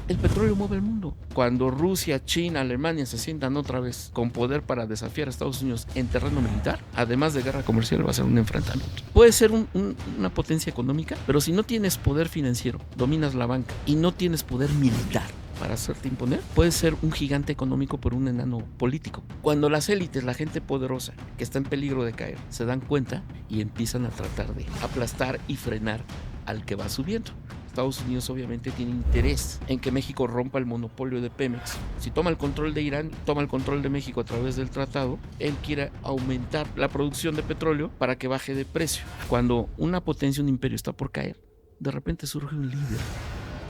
El petróleo mueve el mundo. Cuando Rusia, China, Alemania se sientan otra vez con poder para desafiar a Estados Unidos en terreno militar, además de guerra comercial, va a ser un enfrentamiento. Puede ser una potencia económica, pero si no tienes poder financiero, dominas la banca y no tienes poder militar para hacerte imponer, puede ser un gigante económico por un enano político. Cuando las élites, la gente poderosa que está en peligro de caer, se dan cuenta y empiezan a tratar de aplastar y frenar al que va subiendo. Estados Unidos obviamente tiene interés en que México rompa el monopolio de Pemex. Si toma el control de Irán, toma el control de México a través del tratado, él quiere aumentar la producción de petróleo para que baje de precio. Cuando una potencia, un imperio está por caer, de repente surge un líder.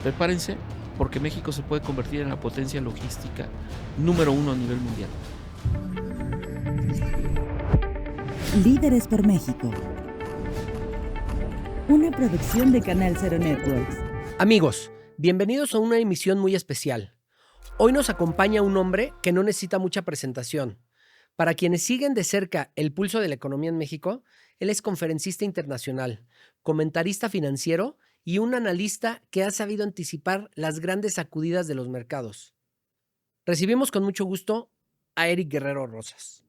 Prepárense, porque México se puede convertir en la potencia logística número 1 a nivel mundial. Líderes por México. Una producción de Canal Cero Networks. Amigos, bienvenidos a una emisión muy especial. Hoy nos acompaña un hombre que no necesita mucha presentación. Para quienes siguen de cerca el pulso de la economía en México, él es conferencista internacional, comentarista financiero y un analista que ha sabido anticipar las grandes sacudidas de los mercados. Recibimos con mucho gusto a Eric Guerrero Rosas.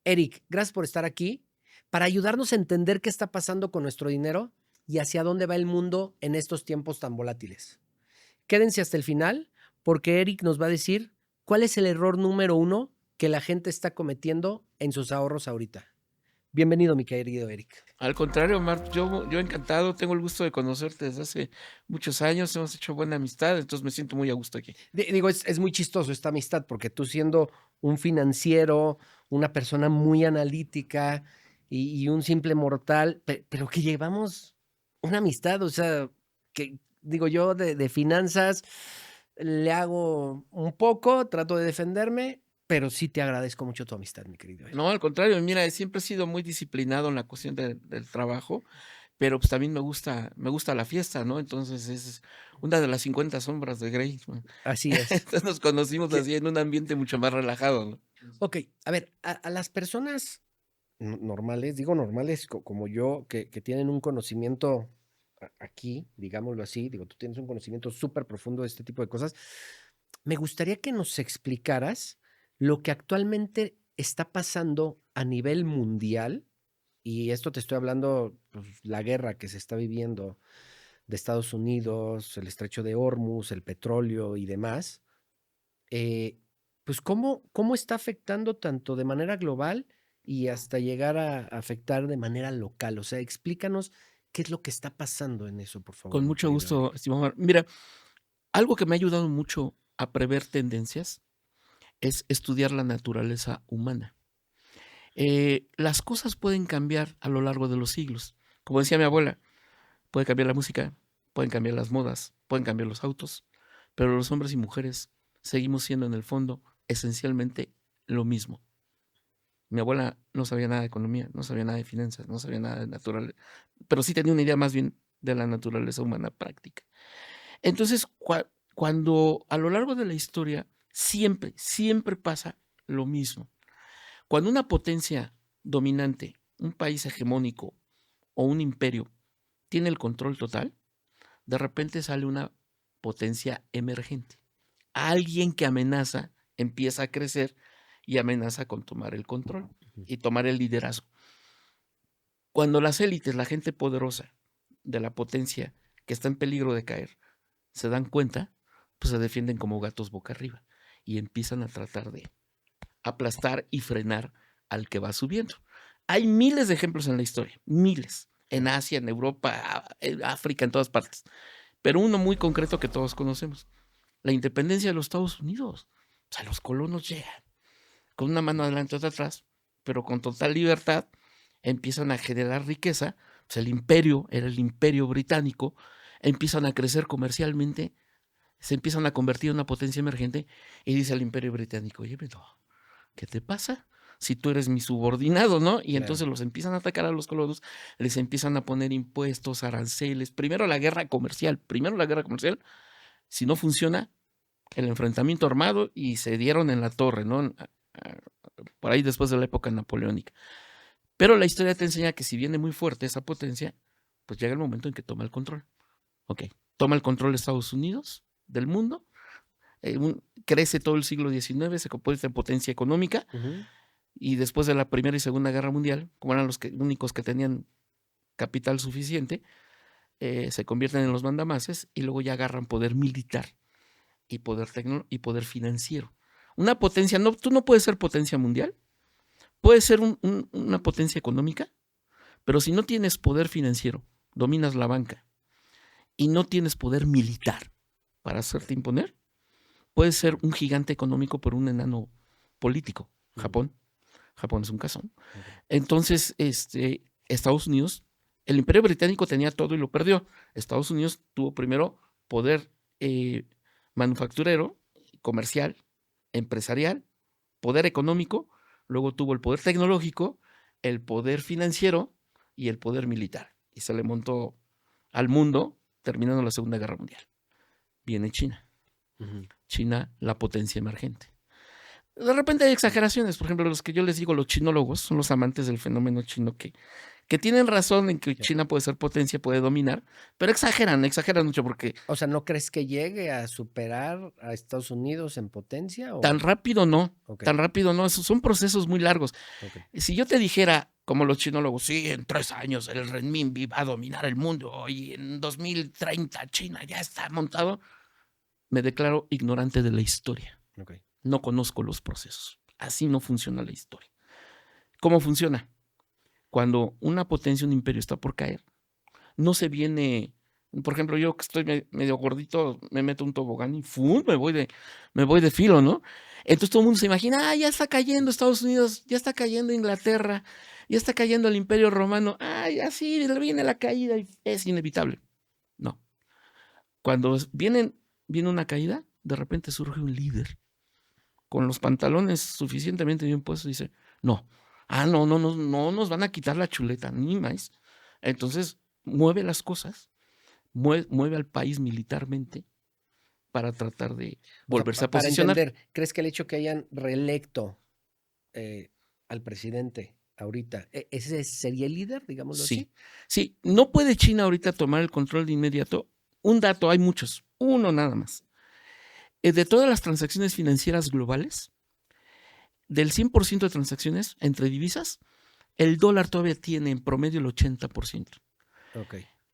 Eric, gracias por estar aquí para ayudarnos a entender qué está pasando con nuestro dinero y hacia dónde va el mundo en estos tiempos tan volátiles. Quédense hasta el final porque Eric nos va a decir cuál es el error número 1 que la gente está cometiendo en sus ahorros ahorita. Bienvenido, mi querido Eric. Al contrario, Mark, yo encantado, tengo el gusto de conocerte desde hace muchos años, hemos hecho buena amistad, entonces me siento muy a gusto aquí. Digo, es muy chistoso esta amistad porque tú siendo un financiero, una persona muy analítica y un simple mortal, pero que llevamos una amistad, o sea, que digo yo de finanzas le hago un poco, trato de defenderme, pero sí te agradezco mucho tu amistad, mi querido Eric. No, al contrario, mira, siempre he sido muy disciplinado en la cuestión del trabajo, pero pues también me gusta la fiesta, ¿no? Entonces es una de las 50 sombras de Grey, ¿no? Así es. Entonces nos conocimos Que- así en un ambiente mucho más relajado, ¿no? Ok, a ver, a las personas normales, digo normales como yo, que tienen un conocimiento aquí, digámoslo así, digo, tú tienes un conocimiento súper profundo de este tipo de cosas, me gustaría que nos explicaras lo que actualmente está pasando a nivel mundial, y esto te estoy hablando, pues, la guerra que se está viviendo de Estados Unidos, el estrecho de Hormuz, el petróleo y demás, eh, pues cómo está afectando tanto de manera global y hasta llegar a afectar de manera local. O sea, explícanos qué es lo que está pasando en eso, por favor, Con mi mucho querido gusto, Eric. estimado Mar. Mira, algo que me ha ayudado mucho a prever tendencias es estudiar la naturaleza humana. Las cosas pueden cambiar a lo largo de los siglos. Como decía mi abuela, puede cambiar la música, pueden cambiar las modas, pueden cambiar los autos, pero los hombres y mujeres seguimos siendo en el fondo esencialmente lo mismo. Mi abuela no sabía nada de economía, no sabía nada de finanzas, no sabía nada de naturaleza, pero sí tenía una idea más bien de la naturaleza humana práctica. Entonces, cuando a lo largo de la historia siempre pasa lo mismo. Cuando una potencia dominante, un país hegemónico o un imperio tiene el control total, de repente sale una potencia emergente. Alguien que amenaza empieza a crecer y amenaza con tomar el control y tomar el liderazgo. Cuando las élites, la gente poderosa de la potencia que está en peligro de caer, se dan cuenta, pues se defienden como gatos boca arriba y empiezan a tratar de aplastar y frenar al que va subiendo. Hay miles de ejemplos en la historia, miles, en Asia, en Europa, en África, en todas partes, pero uno muy concreto que todos conocemos, la independencia de los Estados Unidos. O sea, los colonos llegan con una mano adelante y otra atrás, pero con total libertad empiezan a generar riqueza. Pues el imperio era el imperio británico, empiezan a crecer comercialmente, se empiezan a convertir en una potencia emergente y dice el imperio británico, oye, pero ¿qué te pasa? Si tú eres mi subordinado, ¿no? Y entonces Claro. los empiezan a atacar a los colonos, les empiezan a poner impuestos, aranceles, primero la guerra comercial, si no funciona, el enfrentamiento armado y se dieron en la torre, ¿no? Por ahí después de la época napoleónica. Pero la historia te enseña que si viene muy fuerte esa potencia, pues llega el momento en que toma el control. Ok, toma el control de Estados Unidos, del mundo, crece todo el siglo XIX, se convierte en potencia económica, y después de la Primera y Segunda Guerra Mundial, como eran los únicos que tenían capital suficiente, se convierten en los mandamases y luego ya agarran poder militar y poder y poder financiero. Una potencia, tú no puedes ser potencia mundial, puedes ser una potencia económica, pero si no tienes poder financiero, dominas la banca y no tienes poder militar para hacerte imponer, puedes ser un gigante económico por un enano político. Japón es un caso. Entonces, Estados Unidos, el Imperio Británico tenía todo y lo perdió. Estados Unidos tuvo primero poder manufacturero, comercial, empresarial, poder económico, luego tuvo el poder tecnológico, el poder financiero y el poder militar. Y se le montó al mundo terminando la Segunda Guerra Mundial. Viene China. China, la potencia emergente. De repente hay exageraciones. Por ejemplo, los que yo les digo, los chinólogos, son los amantes del fenómeno chino que tienen razón en que China puede ser potencia, puede dominar, pero exageran mucho porque... O sea, ¿no crees que llegue a superar a Estados Unidos en potencia? Tan rápido no, tan rápido no. Son procesos muy largos. Si yo te dijera, como los chinólogos, sí, en 3 años el renminbi va a dominar el mundo y en 2030 China ya está montado, me declaro ignorante de la historia. No conozco los procesos. Así no funciona la historia. ¿Cómo funciona? Cuando una potencia, un imperio está por caer, no se viene, por ejemplo, yo que estoy medio gordito, me meto un tobogán y ¡fum! me voy de filo, ¿no? Entonces todo el mundo se imagina, ya está cayendo Estados Unidos, ya está cayendo Inglaterra, ya está cayendo el Imperio Romano, ya sí, viene la caída y es inevitable. No. Cuando viene una caída, de repente surge un líder con los pantalones suficientemente bien puestos y dice, no nos van a quitar la chuleta, ni más. Entonces mueve las cosas, mueve al país militarmente para tratar de volverse a posicionar. Para entender, ¿crees que el hecho que hayan reelecto al presidente ahorita, ese sería el líder, digámoslo así? Sí, no puede China ahorita tomar el control de inmediato. Un dato, hay muchos, uno nada más. De todas las transacciones financieras globales, del 100% de transacciones entre divisas, el dólar todavía tiene en promedio el 80%.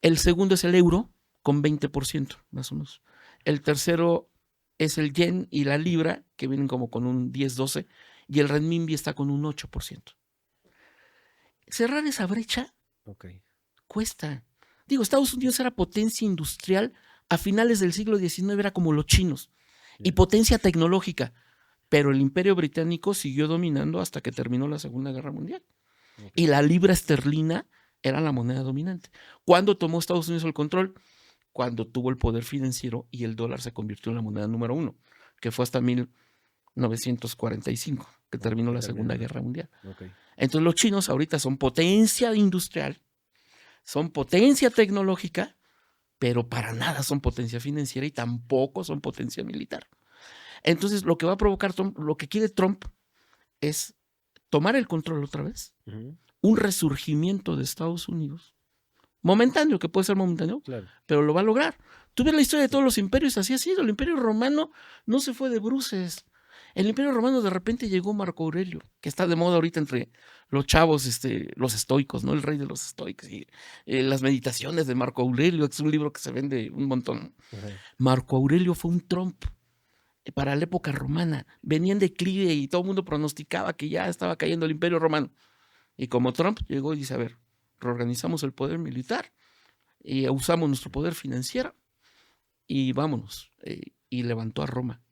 El segundo es el euro, con 20%, más o menos. El tercero es el yen y la libra, que vienen como con un 10-12%, y el renminbi está con un 8%. Cerrar esa brecha cuesta. Digo, Estados Unidos era potencia industrial a finales del siglo XIX, era como los chinos, y potencia tecnológica. Pero el Imperio Británico siguió dominando hasta que terminó la Segunda Guerra Mundial. Y la libra esterlina era la moneda dominante. ¿Cuándo tomó Estados Unidos el control? Cuando tuvo el poder financiero y el dólar se convirtió en la moneda número 1, que fue hasta 1945, que terminó la Segunda Guerra Mundial. Entonces los chinos ahorita son potencia industrial, son potencia tecnológica, pero para nada son potencia financiera y tampoco son potencia militar. Entonces, lo que va a provocar Trump, lo que quiere Trump es tomar el control otra vez, un resurgimiento de Estados Unidos, momentáneo, que puede ser momentáneo, pero lo va a lograr. Tú ves la historia de todos los imperios, así ha sido. El Imperio Romano no se fue de bruces. El Imperio Romano de repente llegó Marco Aurelio, que está de moda ahorita entre los chavos, los estoicos, ¿no? El rey de los estoicos. Y, las meditaciones de Marco Aurelio, que es un libro que se vende un montón. Marco Aurelio fue un Trump para la época romana. Venía en declive y todo el mundo pronosticaba que ya estaba cayendo el Imperio Romano. Y como Trump llegó y dice, a ver, reorganizamos el poder militar y usamos nuestro poder financiero y vámonos. Y levantó a Roma.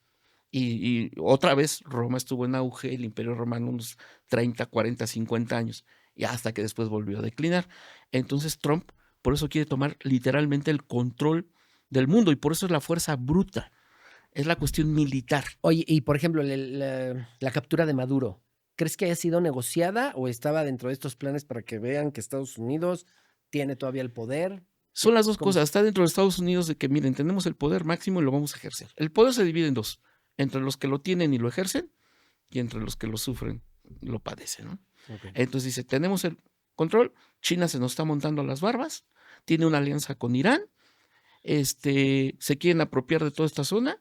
Y otra vez Roma estuvo en auge, el Imperio Romano unos 30, 40, 50 años, y hasta que después volvió a declinar. Entonces Trump por eso quiere tomar literalmente el control del mundo y por eso es la fuerza bruta. Es la cuestión militar. Oye, y por ejemplo, la captura de Maduro, ¿crees que haya sido negociada o estaba dentro de estos planes para que vean que Estados Unidos tiene todavía el poder? Son las dos cosas. Está dentro de Estados Unidos de que, miren, tenemos el poder máximo y lo vamos a ejercer. El poder se divide en dos. Entre los que lo tienen y lo ejercen y entre los que lo sufren, lo padecen, ¿no? Entonces dice, tenemos el control, China se nos está montando las barbas, tiene una alianza con Irán, se quieren apropiar de toda esta zona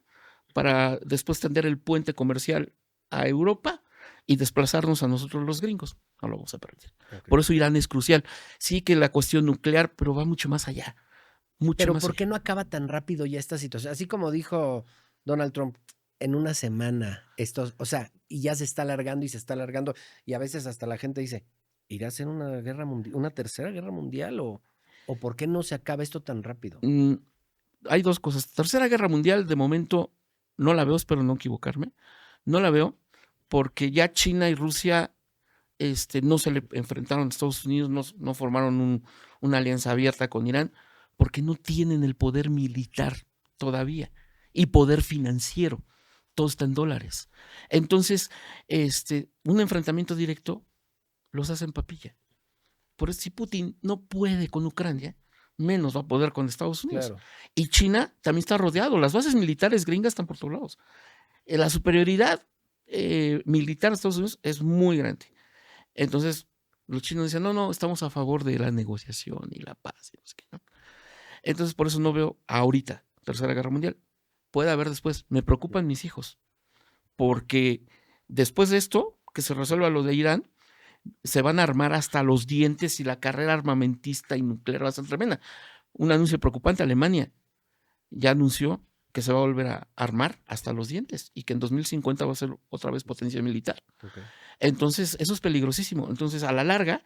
para después tender el puente comercial a Europa y desplazarnos a nosotros los gringos. No lo vamos a permitir. Ok. Por eso Irán es crucial. Sí que la cuestión nuclear, pero va mucho más allá. Mucho Pero más ¿por qué allá. no acaba tan rápido ya esta situación? Así como dijo Donald Trump, en una semana, o sea, y ya se está alargando y se está alargando, y a veces hasta la gente dice, ¿irá a ser una guerra mundial, una tercera guerra mundial o por qué no se acaba esto tan rápido? Hay dos cosas. Tercera Guerra Mundial, de momento, no la veo, espero no equivocarme. No la veo porque ya China y Rusia no se le enfrentaron a Estados Unidos, no formaron una alianza abierta con Irán, porque no tienen el poder militar todavía y poder financiero. Todo está en dólares. Entonces, un enfrentamiento directo los hace en papilla. Por eso, si Putin no puede con Ucrania, menos va a poder con Estados Unidos. Claro. Y China también está rodeado. Las bases militares gringas están por todos lados. La superioridad militar de Estados Unidos es muy grande. Entonces, los chinos dicen, no, estamos a favor de la negociación y la paz. Y no sé qué, ¿no? Entonces, por eso no veo ahorita Tercera Guerra Mundial. Puede haber después. Me preocupan mis hijos. Porque después de esto, que se resuelva lo de Irán, se van a armar hasta los dientes y la carrera armamentista y nuclear va a ser tremenda. Un anuncio preocupante, Alemania ya anunció que se va a volver a armar hasta los dientes y que en 2050 va a ser otra vez potencia militar. Okay. Entonces, eso es peligrosísimo. Entonces, a la larga,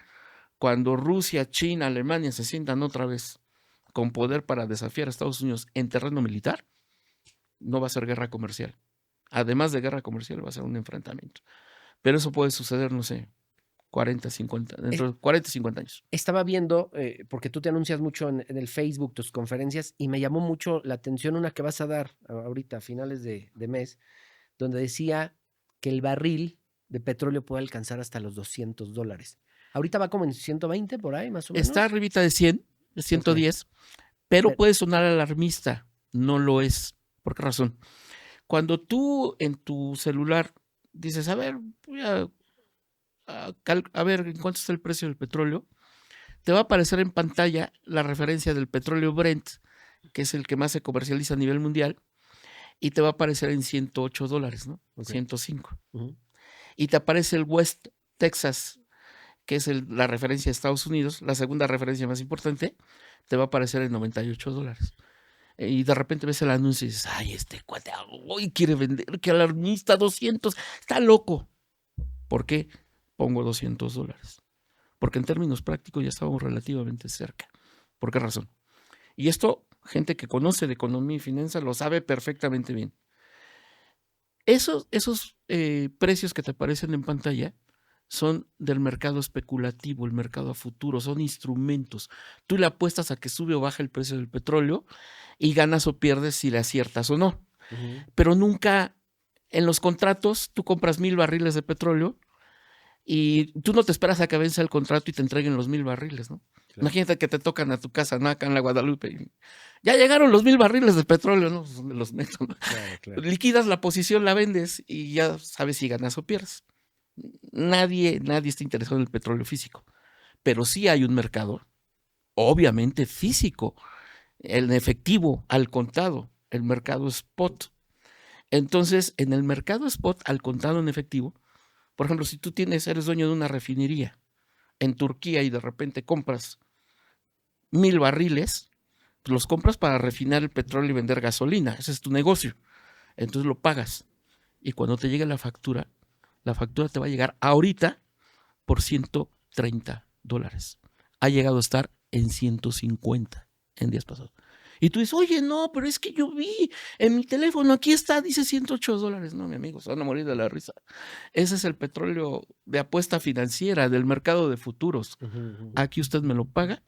cuando Rusia, China, Alemania se sientan otra vez con poder para desafiar a Estados Unidos en terreno militar, no va a ser guerra comercial. Además de guerra comercial, va a ser un enfrentamiento. Pero eso puede suceder, no sé, 40, 50, dentro de 40 y 50 años. Estaba viendo, porque tú te anuncias mucho en el Facebook, tus conferencias, y me llamó mucho la atención una que vas a dar ahorita a finales de mes, donde decía que el barril de petróleo puede alcanzar hasta los $200. Ahorita va como en 120 por ahí, más o menos. Está arribita de 100, de 110, okay. Pero puede sonar alarmista, no lo es. ¿Por qué razón? Cuando tú en tu celular dices, a ver, voy a ver en cuánto está el precio del petróleo, te va a aparecer en pantalla la referencia del petróleo Brent, que es el que más se comercializa a nivel mundial, y te va a aparecer en $108, ¿no? Okay. 105. Y te aparece el West Texas, que es la referencia de Estados Unidos, la segunda referencia más importante, te va a aparecer en $98. Y de repente ves el anuncio y dices, ay, este cuate hoy quiere vender, que alarmista, 200, está loco. ¿Por qué pongo $200? Porque en términos prácticos ya estábamos relativamente cerca. ¿Por qué razón? Y esto, gente que conoce de economía y finanzas lo sabe perfectamente bien. Esos precios que te aparecen en pantalla son del mercado especulativo, el mercado a futuro, son instrumentos. Tú le apuestas a que sube o baja el precio del petróleo y ganas o pierdes si le aciertas o no. Pero nunca, en los contratos, tú compras 1,000 barriles de petróleo y tú no te esperas a que vence el contrato y te entreguen los 1,000 barriles, ¿no? Claro. Imagínate que te tocan a tu casa, ¿no? Acá en la Guadalupe. Y ya llegaron los 1,000 barriles de petróleo, ¿no? ¿Dónde los meto? ¿No? Claro. Liquidas la posición, la vendes y ya sabes si ganas o pierdes. Nadie está interesado en el petróleo físico, pero sí hay un mercado, obviamente físico, el efectivo, al contado, el mercado spot. Entonces, en el mercado spot, al contado en efectivo, por ejemplo, si tú eres dueño de una refinería en Turquía y de repente compras 1,000 barriles, pues los compras para refinar el petróleo y vender gasolina, ese es tu negocio. Entonces lo pagas y cuando te llegue la factura te va a llegar ahorita por $130. Ha llegado a estar en 150 en días pasados. Y tú dices, oye, no, pero es que yo vi en mi teléfono, aquí está, dice $108. No, mi amigo, se van a morir de la risa. Ese es el petróleo de apuesta financiera del mercado de futuros. Aquí usted me lo paga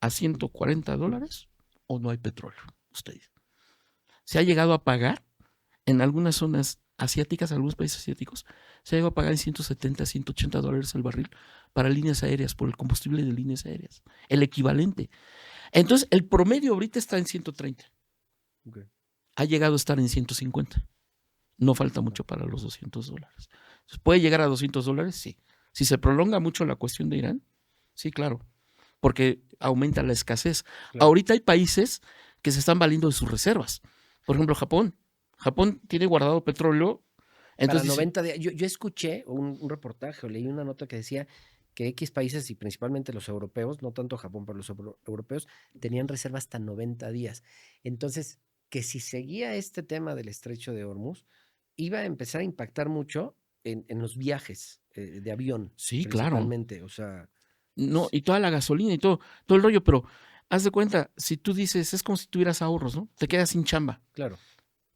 a $140 o no hay petróleo. Usted se ha llegado a pagar en algunas zonas asiáticas, algunos países asiáticos, se ha llegado a pagar en $170, $180 el barril para líneas aéreas, por el combustible de líneas aéreas, el equivalente. Entonces, el promedio ahorita está en 130. Okay. Ha llegado a estar en 150. No falta mucho para los $200. Entonces, ¿puede llegar a $200? Sí. Si se prolonga mucho la cuestión de Irán, sí, claro, porque aumenta la escasez. Claro. Ahorita hay países que se están valiendo de sus reservas. Por ejemplo, Japón. Japón tiene guardado petróleo. Para Entonces dice, 90 días. Yo escuché un reportaje o leí una nota que decía que X países y principalmente los europeos, no tanto Japón, pero los europeos tenían reservas hasta 90 días. Entonces, que si seguía este tema del estrecho de Hormuz, iba a empezar a impactar mucho en los viajes de avión, sí, claro. principalmente. O sea, No, y toda la gasolina y todo el rollo, pero haz de cuenta, si tú dices, es como si tuvieras ahorros, ¿no? Te quedas sin chamba. claro.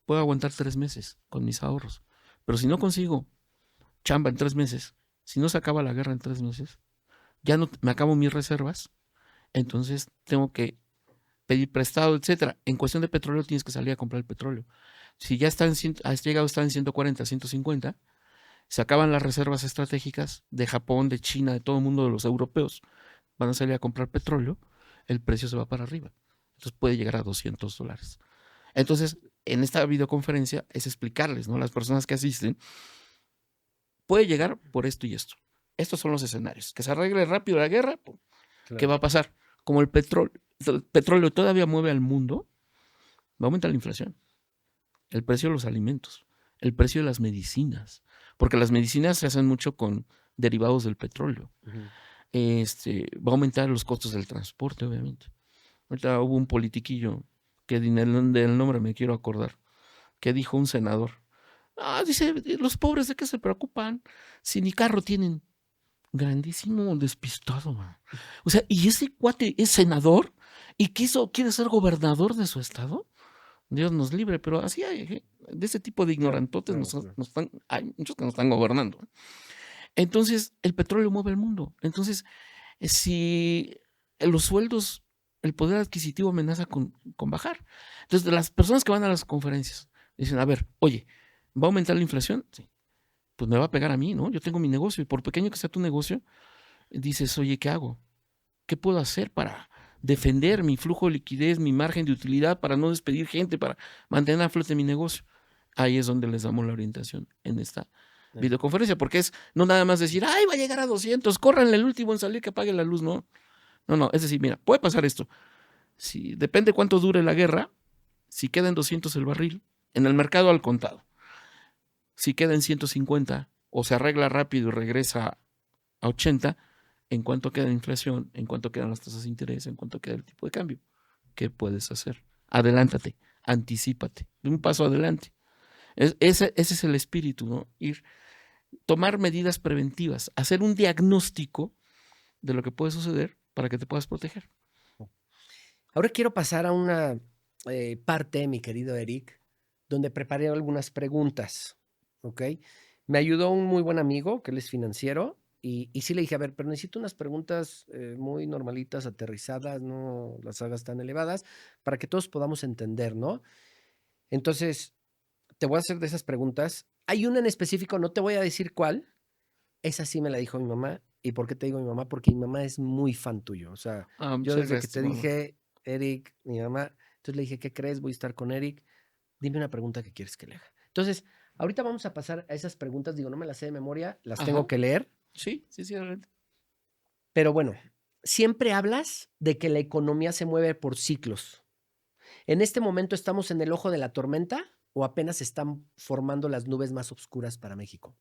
Puedo aguantar 3 meses con mis ahorros. Pero si no consigo chamba en 3 meses, si no se acaba la guerra en 3 meses, ya no me acabo mis reservas, entonces tengo que pedir prestado, etcétera. En cuestión de petróleo tienes que salir a comprar el petróleo. Si ya has llegado a estar en 140, 150, se acaban las reservas estratégicas de Japón, de China, de todo el mundo, de los europeos, van a salir a comprar petróleo, el precio se va para arriba. Entonces puede llegar a $200. Entonces, en esta videoconferencia es explicarles, ¿no? Las personas que asisten, puede llegar por esto y esto. Estos son los escenarios. Que se arregle rápido la guerra, ¿qué Claro. va a pasar? Como el petróleo todavía mueve al mundo, va a aumentar la inflación, el precio de los alimentos, el precio de las medicinas, porque las medicinas se hacen mucho con derivados del petróleo. Ujú. Va a aumentar los costos del transporte, obviamente. Ahorita hubo un politiquillo que del nombre me quiero acordar, que dijo un senador. Dice, los pobres de qué se preocupan si ni carro tienen. Grandísimo despistado, man. O sea, y ese cuate es senador y quiere ser gobernador de su estado. Dios nos libre, pero así hay, de ese tipo de ignorantotes hay muchos que nos están gobernando. Entonces, el petróleo mueve el mundo. Entonces, si los sueldos, el poder adquisitivo amenaza con bajar. Entonces, las personas que van a las conferencias dicen, a ver, oye, ¿va a aumentar la inflación? Sí. Pues me va a pegar a mí, ¿no? Yo tengo mi negocio y por pequeño que sea tu negocio, dices, oye, ¿qué hago? ¿Qué puedo hacer para defender mi flujo de liquidez, mi margen de utilidad, para no despedir gente, para mantener a flote mi negocio? Ahí es donde les damos la orientación en esta videoconferencia, porque es no nada más decir, ay, va a llegar a 200, córranle el último en salir que apague la luz, no. No, es decir, mira, puede pasar esto. Si depende cuánto dure la guerra, si queda en 200 el barril, en el mercado al contado, si queda en 150 o se arregla rápido y regresa a 80, en cuánto queda la inflación, en cuánto quedan las tasas de interés, en cuánto queda el tipo de cambio. ¿Qué puedes hacer? Adelántate, anticípate, de un paso adelante. Ese es el espíritu, ¿no? Tomar medidas preventivas, hacer un diagnóstico de lo que puede suceder para que te puedas proteger. Ahora quiero pasar a una parte, mi querido Eric, donde preparé algunas preguntas, ¿ok? Me ayudó un muy buen amigo, que él es financiero, y sí le dije, a ver, pero necesito unas preguntas muy normalitas, aterrizadas, no las hagas tan elevadas, para que todos podamos entender, ¿no? Entonces, te voy a hacer de esas preguntas. Hay una en específico, no te voy a decir cuál, esa sí me la dijo mi mamá. ¿Y por qué te digo mi mamá? Porque mi mamá es muy fan tuyo. O sea, yo Muchas desde que gracias, te mamá. dije, Eric, mi mamá, entonces le dije, ¿qué crees? Voy a estar con Eric. Dime una pregunta que quieres que le haga. Entonces, ahorita vamos a pasar a esas preguntas. Digo, no me las sé de memoria, las tengo Ajá. que leer. Sí, adelante. Pero bueno, siempre hablas de que la economía se mueve por ciclos. ¿En este momento estamos en el ojo de la tormenta o apenas se están formando las nubes más oscuras para México?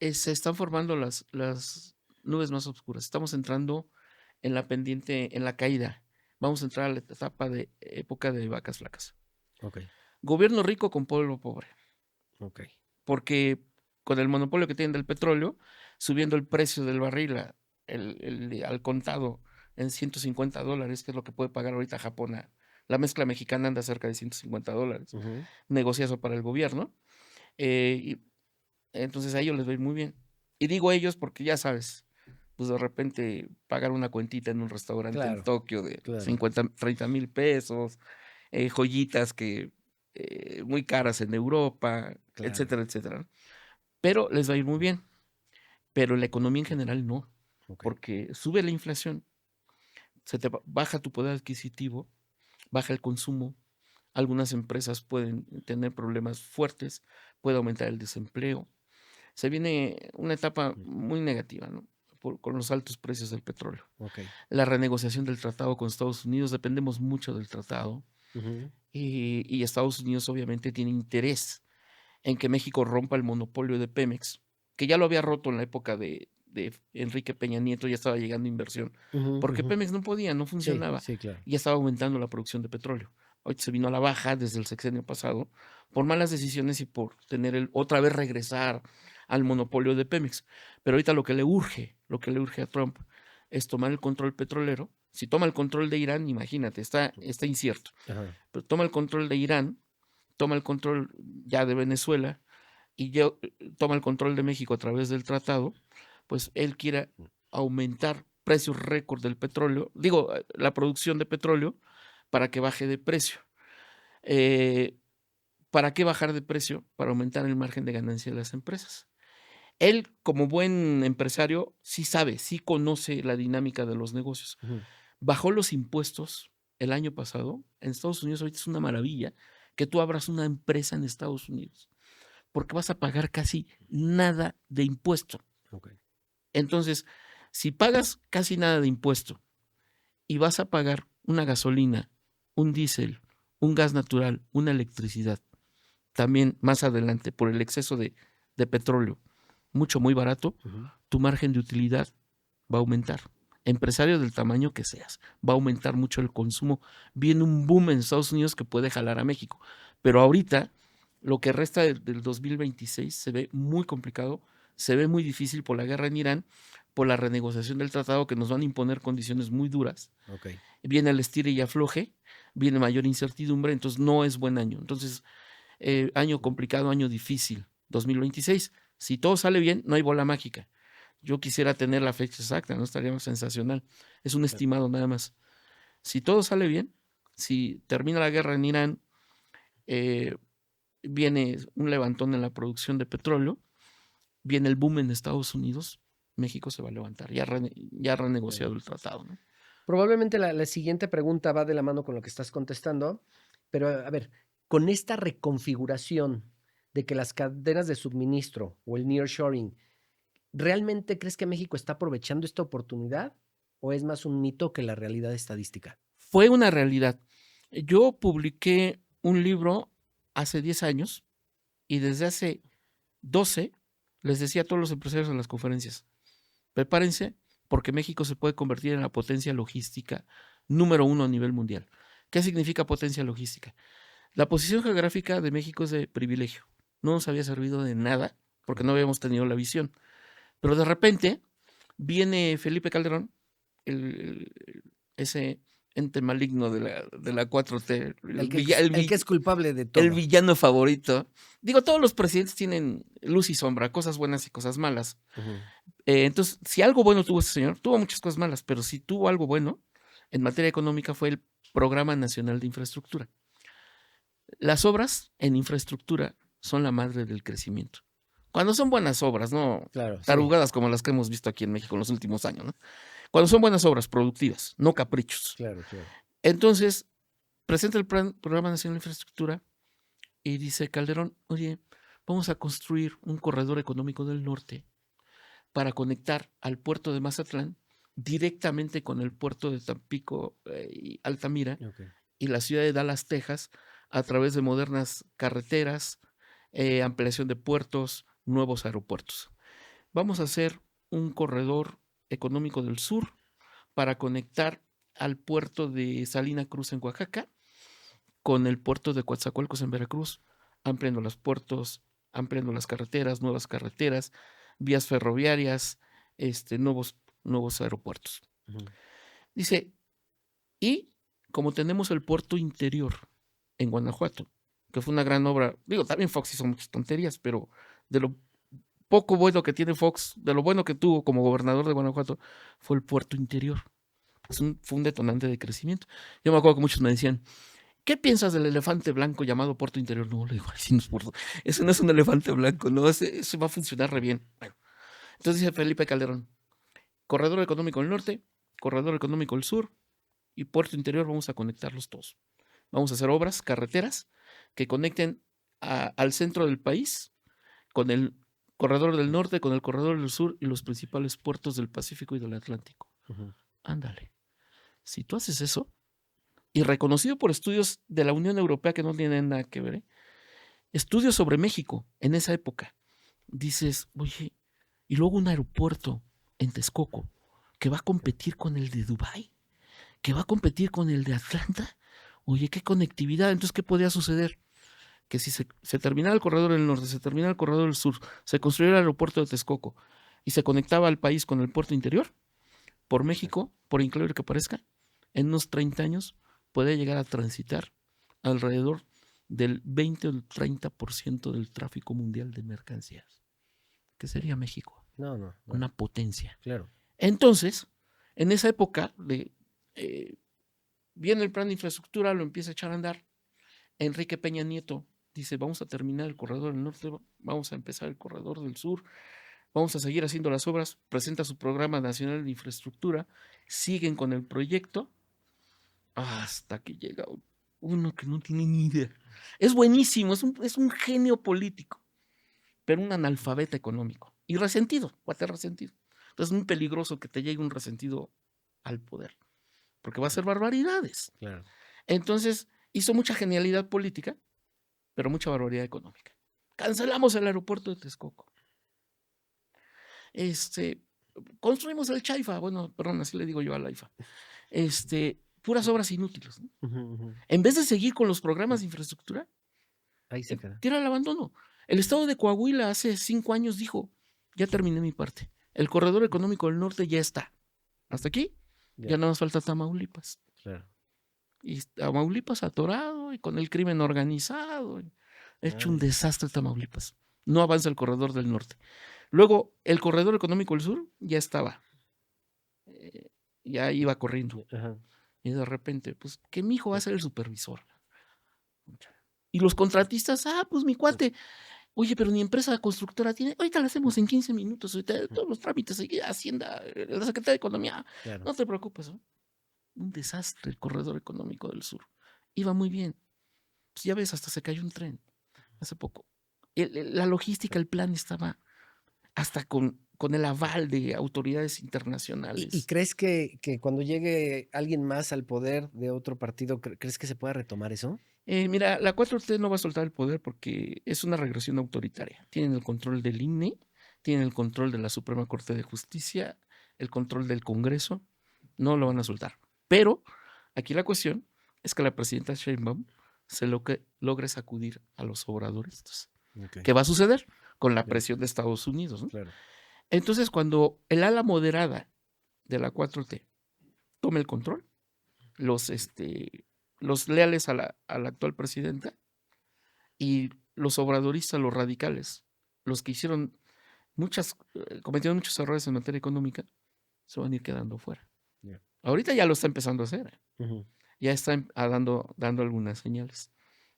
Se están formando las nubes más oscuras. Estamos entrando en la pendiente, en la caída. Vamos a entrar a la etapa de época de vacas flacas. Ok, Gobierno rico con pueblo pobre. ok. Porque con el monopolio que tienen del petróleo, subiendo el precio del barril al contado en $150, que es lo que puede pagar ahorita Japón. La mezcla mexicana anda cerca de $150. Ujú. Negociazo para el gobierno. Y entonces a ellos les va a ir muy bien. Y digo ellos porque ya sabes, pues de repente pagar una cuentita en un restaurante en Claro, Tokio de claro. 50, 30 mil pesos, joyitas que muy caras en Europa, Claro. etcétera, etcétera, ¿no? Pero les va a ir muy bien. Pero la economía en general no, Ok. porque sube la inflación, baja tu poder adquisitivo, baja el consumo. Algunas empresas pueden tener problemas fuertes, puede aumentar el desempleo. Se viene una etapa muy negativa, ¿no? Con los altos precios del petróleo. Ok. La renegociación del tratado con Estados Unidos, dependemos mucho del tratado. Ujú, y Estados Unidos obviamente tiene interés en que México rompa el monopolio de Pemex, que ya lo había roto en la época de Enrique Peña Nieto, ya estaba llegando inversión, ujú, porque ujú. Pemex no podía, no Sí, funcionaba sí, claro. y ya estaba aumentando la producción de petróleo. Ahorita se vino a la baja desde el sexenio pasado por malas decisiones y por tener otra vez regresar al monopolio de Pemex. Pero ahorita lo que le urge a Trump es tomar el control petrolero. Si toma el control de Irán, imagínate, está incierto, Ajá. pero toma el control de Irán, toma el control ya de Venezuela y ya toma el control de México a través del tratado, pues él quiere aumentar precios récord del petróleo, digo, la producción de petróleo para que baje de precio. Eh, ¿Para qué bajar de precio? Para aumentar el margen de ganancia de las empresas. Él, como buen empresario, sí sabe, sí conoce la dinámica de los negocios. Ujú. Bajó los impuestos el año pasado. En Estados Unidos ahorita es una maravilla que tú abras una empresa en Estados Unidos, porque vas a pagar casi nada de impuesto. Okey. Entonces, si pagas casi nada de impuesto y vas a pagar una gasolina, un diésel, un gas natural, una electricidad, también más adelante por el exceso de petróleo, mucho, muy barato, Ujú. tu margen de utilidad va a aumentar. Empresario del tamaño que seas, va a aumentar mucho el consumo. Viene un boom en Estados Unidos que puede jalar a México. Pero ahorita, lo que resta del 2026 se ve muy complicado, se ve muy difícil por la guerra en Irán, por la renegociación del tratado que nos van a imponer condiciones muy duras. Okey. Viene el estire y afloje, viene mayor incertidumbre, entonces no es buen año. Entonces, año complicado, año difícil, 2026. Si todo sale bien, no hay bola mágica. Yo quisiera tener la fecha exacta, no estaría sensacional. Es un Claro. estimado nada más. Si todo sale bien, si termina la guerra en Irán, eh, viene un levantón en la producción de petróleo, viene el boom en Estados Unidos, México se va a levantar. Ya ha renegociado Okey. el tratado, ¿no? Probablemente la siguiente pregunta va de la mano con lo que estás contestando, pero a ver, con esta reconfiguración de que las cadenas de suministro o el nearshoring, ¿realmente crees que México está aprovechando esta oportunidad o es más un mito que la realidad estadística? Fue una realidad. Yo publiqué un libro hace 10 años y desde hace 12 les decía a todos los empresarios en las conferencias, prepárense porque México se puede convertir en la potencia logística número 1 a nivel mundial. ¿Qué significa potencia logística? La posición geográfica de México es de privilegio. No nos había servido de nada porque no habíamos tenido la visión. Pero de repente viene Felipe Calderón, ese ente maligno de la 4T, El que es culpable de el todo. villano favorito. Digo, todos los presidentes tienen luz y sombra, cosas buenas y cosas malas. Ujú. Entonces, si algo bueno tuvo ese señor, tuvo muchas cosas malas, pero si tuvo algo bueno en materia económica fue el Programa Nacional de Infraestructura. Las obras en infraestructura son la madre del crecimiento. Cuando son buenas obras, no Claro, sí, tarugadas como las que hemos visto aquí en México en los últimos años, ¿no? Cuando son buenas obras productivas, no caprichos. claro, claro. Entonces, presenta el Programa Nacional de Infraestructura y dice Calderón, oye, vamos a construir un corredor económico del norte para conectar al puerto de Mazatlán directamente con el puerto de Tampico y Altamira Okey. y la ciudad de Dallas, Texas, a través de modernas carreteras, ampliación de puertos, nuevos aeropuertos. Vamos a hacer un corredor económico del sur para conectar al puerto de Salina Cruz en Oaxaca con el puerto de Coatzacoalcos en Veracruz, ampliando los puertos, ampliando las carreteras, nuevas carreteras, vías ferroviarias, nuevos aeropuertos. Ujú. Dice, y como tenemos el puerto interior en Guanajuato, que fue una gran obra, digo, también Fox hizo muchas tonterías, pero de lo poco bueno que tiene Fox, de lo bueno que tuvo como gobernador de Guanajuato, fue el puerto interior. Fue un detonante de crecimiento. Yo me acuerdo que muchos me decían, ¿qué piensas del elefante blanco llamado puerto interior? No, le digo, sí, no es puerto. Ese no es un elefante blanco, no, ese va a funcionar re bien. Bueno, entonces dice Felipe Calderón, corredor económico del norte, corredor económico del sur y puerto interior, vamos a conectarlos todos. Vamos a hacer obras, carreteras, que conecten al centro del país con el corredor del norte, con el corredor del sur y los principales puertos del Pacífico y del Atlántico. Ujú. Ándale. Si tú haces eso, y reconocido por estudios de la Unión Europea que no tienen nada que ver, estudios sobre México en esa época. Dices, oye, y luego un aeropuerto en Texcoco que va a competir con el de Dubái, que va a competir con el de Atlanta. Oye, qué conectividad. Entonces, ¿qué podía suceder? Que si se terminara el corredor del norte, se terminara el corredor del sur, se construyera el aeropuerto de Texcoco y se conectaba al país con el puerto interior, por México, por increíble que parezca, en unos 30 años puede llegar a transitar alrededor del 20 o el 30% del tráfico mundial de mercancías. ¿Qué sería México? No. Una potencia. Claro. Entonces, en esa época, viene el plan de infraestructura, lo empieza a echar a andar. Enrique Peña Nieto dice, vamos a terminar el corredor del norte, vamos a empezar el corredor del sur, vamos a seguir haciendo las obras, presenta su programa nacional de infraestructura, siguen con el proyecto, hasta que llega uno que no tiene ni idea. Es buenísimo, es un genio político, pero un analfabeta económico. Y resentido, cuate resentido. Entonces es muy peligroso que te llegue un resentido al poder, porque va a hacer barbaridades. Claro. Entonces hizo mucha genialidad política, pero mucha barbaridad económica. Cancelamos el aeropuerto de Texcoco. Construimos el Chaifa, bueno, perdón, así le digo yo a la IFA. Puras obras inútiles, ¿no? En vez de seguir con los programas de infraestructura, Ahí se queda. tira el abandono. El estado de Coahuila hace 5 años dijo, ya terminé mi parte. El corredor económico del norte ya está. Hasta aquí, ya nada más falta Tamaulipas. Claro. Y Tamaulipas atorado y con el crimen organizado. Hecho un desastre Tamaulipas. No avanza el corredor del norte. Luego, el corredor económico del sur ya estaba. Ya iba corriendo. Ajá. Y de repente, pues, que mi hijo va a ser el supervisor. Y los contratistas, pues mi cuate. Oye, pero ni empresa constructora tiene. Ahorita la hacemos en 15 minutos. Ahorita todos los trámites, Hacienda, la Secretaría de Economía. Claro. No te preocupes, ¿no? Un desastre el corredor económico del sur. Iba muy bien. Pues ya ves, hasta se cayó un tren hace poco. La logística, el plan estaba hasta con el aval de autoridades internacionales. ¿Y crees que cuando llegue alguien más al poder de otro partido, crees que se pueda retomar eso? Mira, la 4T no va a soltar el poder porque es una regresión autoritaria. Tienen el control del INE, tienen el control de la Suprema Corte de Justicia, el control del Congreso. No lo van a soltar. Pero aquí la cuestión es que la presidenta Sheinbaum se logre sacudir a los obradores. Okay. ¿Qué va a suceder? Con la presión de Estados Unidos, ¿no? Claro. Entonces, cuando el ala moderada de la 4T tome el control, los leales a la actual presidenta y los obradoristas, los radicales, los que hicieron cometieron muchos errores en materia económica, se van a ir quedando fuera. Yeah. Ahorita ya lo está empezando a hacer. Uh-huh. Ya está dando algunas señales.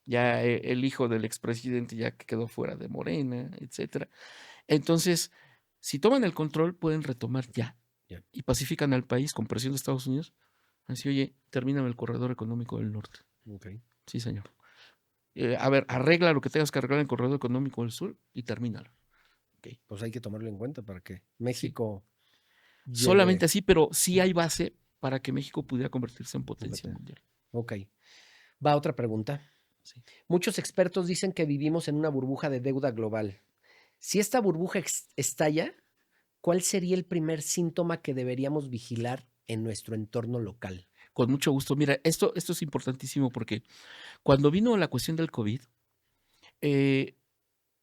Ya el hijo del expresidente ya quedó fuera de Morena, etcétera. Entonces, si toman el control, pueden retomar ya. Yeah. Y pacifican al país con presión de Estados Unidos. Así, oye, termíname el corredor económico del norte. Okay. Sí, señor. A ver, arregla lo que tengas que arreglar en el corredor económico del sur y termínalo. Okay. Pues hay que tomarlo en cuenta para que México... Sí. Solamente así, pero sí hay base para que México pudiera convertirse en potencia mundial. Ok. Va otra pregunta. Sí. Muchos expertos dicen que vivimos en una burbuja de deuda global. Si esta burbuja estalla, ¿cuál sería el primer síntoma que deberíamos vigilar en nuestro entorno local? Con mucho gusto. Mira, esto es importantísimo porque cuando vino la cuestión del COVID,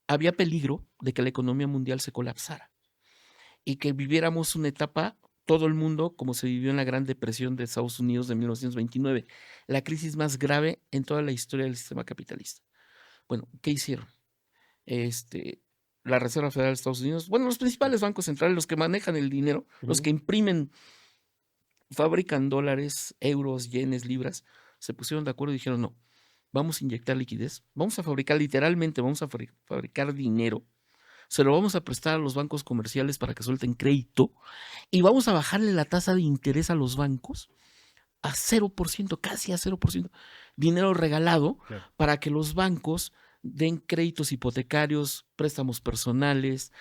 había peligro de que la economía mundial se colapsara y que viviéramos una etapa, todo el mundo, como se vivió en la Gran Depresión de Estados Unidos de 1929, la crisis más grave en toda la historia del sistema capitalista. Bueno, ¿qué hicieron? La Reserva Federal de Estados Unidos, bueno, los principales bancos centrales, los que manejan el dinero, los que imprimen, fabrican dólares, euros, yenes, libras, se pusieron de acuerdo y dijeron, no, vamos a inyectar liquidez, vamos a fabricar literalmente, vamos a fabricar dinero, se lo vamos a prestar a los bancos comerciales para que suelten crédito y vamos a bajarle la tasa de interés a los bancos a 0%, casi a 0%, dinero regalado, claro, para que los bancos den créditos hipotecarios, préstamos personales,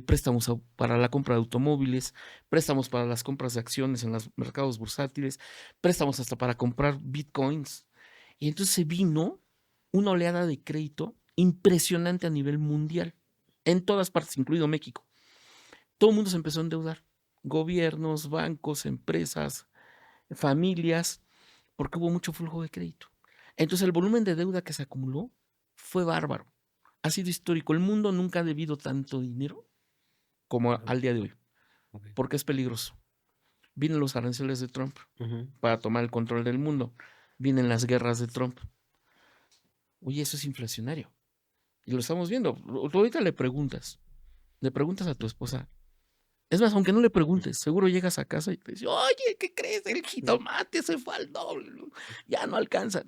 préstamos para la compra de automóviles, préstamos para las compras de acciones en los mercados bursátiles, préstamos hasta para comprar bitcoins. Y entonces se vino una oleada de crédito impresionante a nivel mundial, en todas partes, incluido México. Todo el mundo se empezó a endeudar, gobiernos, bancos, empresas, familias, porque hubo mucho flujo de crédito. Entonces el volumen de deuda que se acumuló fue bárbaro. Ha sido histórico. El mundo nunca ha debido tanto dinero como al día de hoy, porque es peligroso. Vienen los aranceles de Trump para tomar el control del mundo. Vienen las guerras de Trump. Oye, eso es inflacionario. Y lo estamos viendo. Tú ahorita le preguntas a tu esposa. Es más, aunque no le preguntes, seguro llegas a casa y te dice, oye, ¿qué crees? El jitomate se fue al doble. Ya no alcanza.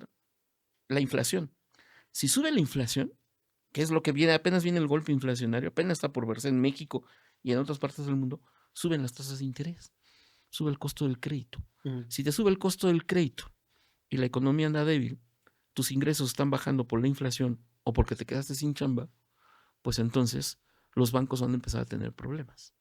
La inflación. Si sube la inflación, que es lo que viene, apenas viene el golpe inflacionario, apenas está por verse en México y en otras partes del mundo, suben las tasas de interés, sube el costo del crédito. Si te sube el costo del crédito y la economía anda débil, tus ingresos están bajando por la inflación o porque te quedaste sin chamba, pues entonces los bancos van a empezar a tener problemas.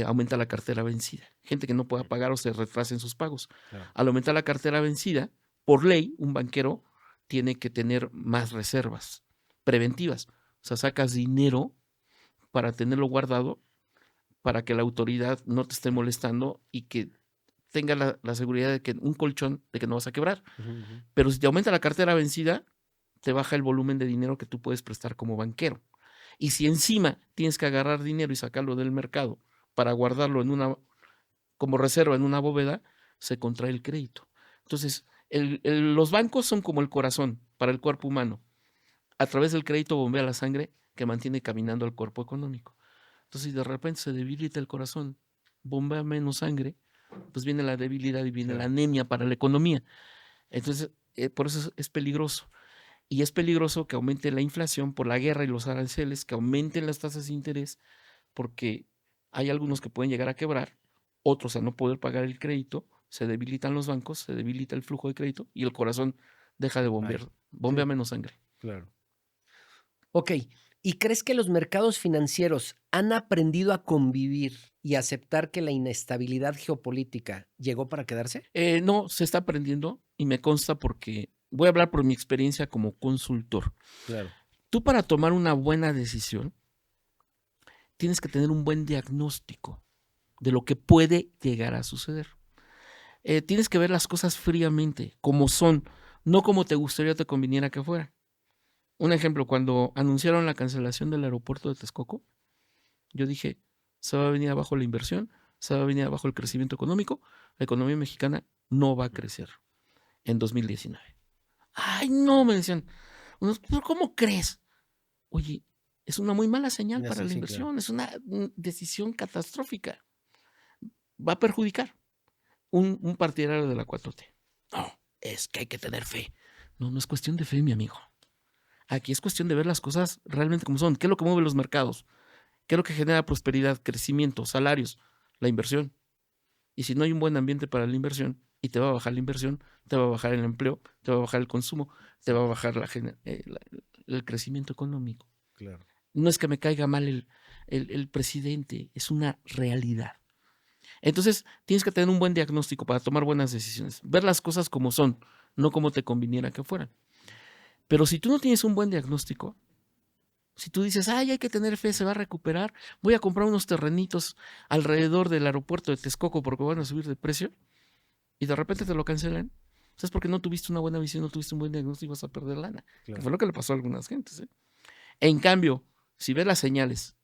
Aumenta la cartera vencida. Gente que no pueda pagar o se retrasa en sus pagos. Claro. Al aumentar la cartera vencida, por ley, un banquero tiene que tener más reservas preventivas. O sea, sacas dinero para tenerlo guardado para que la autoridad no te esté molestando y que tenga la seguridad de que un colchón de que no vas a quebrar. Pero si te aumenta la cartera vencida, te baja el volumen de dinero que tú puedes prestar como banquero. Y si encima tienes que agarrar dinero y sacarlo del mercado para guardarlo como reserva en una bóveda, se contrae el crédito. Entonces, los bancos son como el corazón para el cuerpo humano. A través del crédito bombea la sangre que mantiene caminando el cuerpo económico. Entonces, si de repente se debilita el corazón, bombea menos sangre, pues viene la debilidad y viene la anemia para la economía. Entonces, por eso es peligroso. Y es peligroso que aumente la inflación por la guerra y los aranceles, que aumenten las tasas de interés, porque hay algunos que pueden llegar a quebrar, otros a no poder pagar el crédito, se debilitan los bancos, se debilita el flujo de crédito y el corazón deja de bombear, bombea menos sangre. Claro. Ok, ¿y crees que los mercados financieros han aprendido a convivir y aceptar que la inestabilidad geopolítica llegó para quedarse? No, se está aprendiendo y me consta porque voy a hablar por mi experiencia como consultor. Claro. Tú para tomar una buena decisión tienes que tener un buen diagnóstico de lo que puede llegar a suceder. Tienes que ver las cosas fríamente, como son, no como te gustaría o te conviniera que fuera. Un ejemplo, cuando anunciaron la cancelación del aeropuerto de Texcoco, yo dije, se va a venir abajo la inversión, se va a venir abajo el crecimiento económico, la economía mexicana no va a crecer en 2019. Ay, no, me decían, ¿cómo crees? Oye, es una muy mala señal para la inversión, claro. Es una decisión catastrófica. Va a perjudicar un partidario de la 4T. No, es que hay que tener fe. No, no es cuestión de fe, mi amigo. Aquí es cuestión de ver las cosas realmente como son. ¿Qué es lo que mueve los mercados? ¿Qué es lo que genera prosperidad, crecimiento, salarios? La inversión. Y si no hay un buen ambiente para la inversión y te va a bajar la inversión, te va a bajar el empleo, te va a bajar el consumo, te va a bajar el crecimiento económico. Claro. No es que me caiga mal el presidente, es una realidad. Entonces, tienes que tener un buen diagnóstico para tomar buenas decisiones. Ver las cosas como son, no como te conviniera que fueran. Pero si tú no tienes un buen diagnóstico, si tú dices, ay, hay que tener fe, se va a recuperar, voy a comprar unos terrenitos alrededor del aeropuerto de Texcoco porque van a subir de precio, y de repente te lo cancelan, es porque no tuviste una buena visión, no tuviste un buen diagnóstico y vas a perder lana. Claro. Que fue lo que le pasó a algunas gentes. En cambio, si ves las señales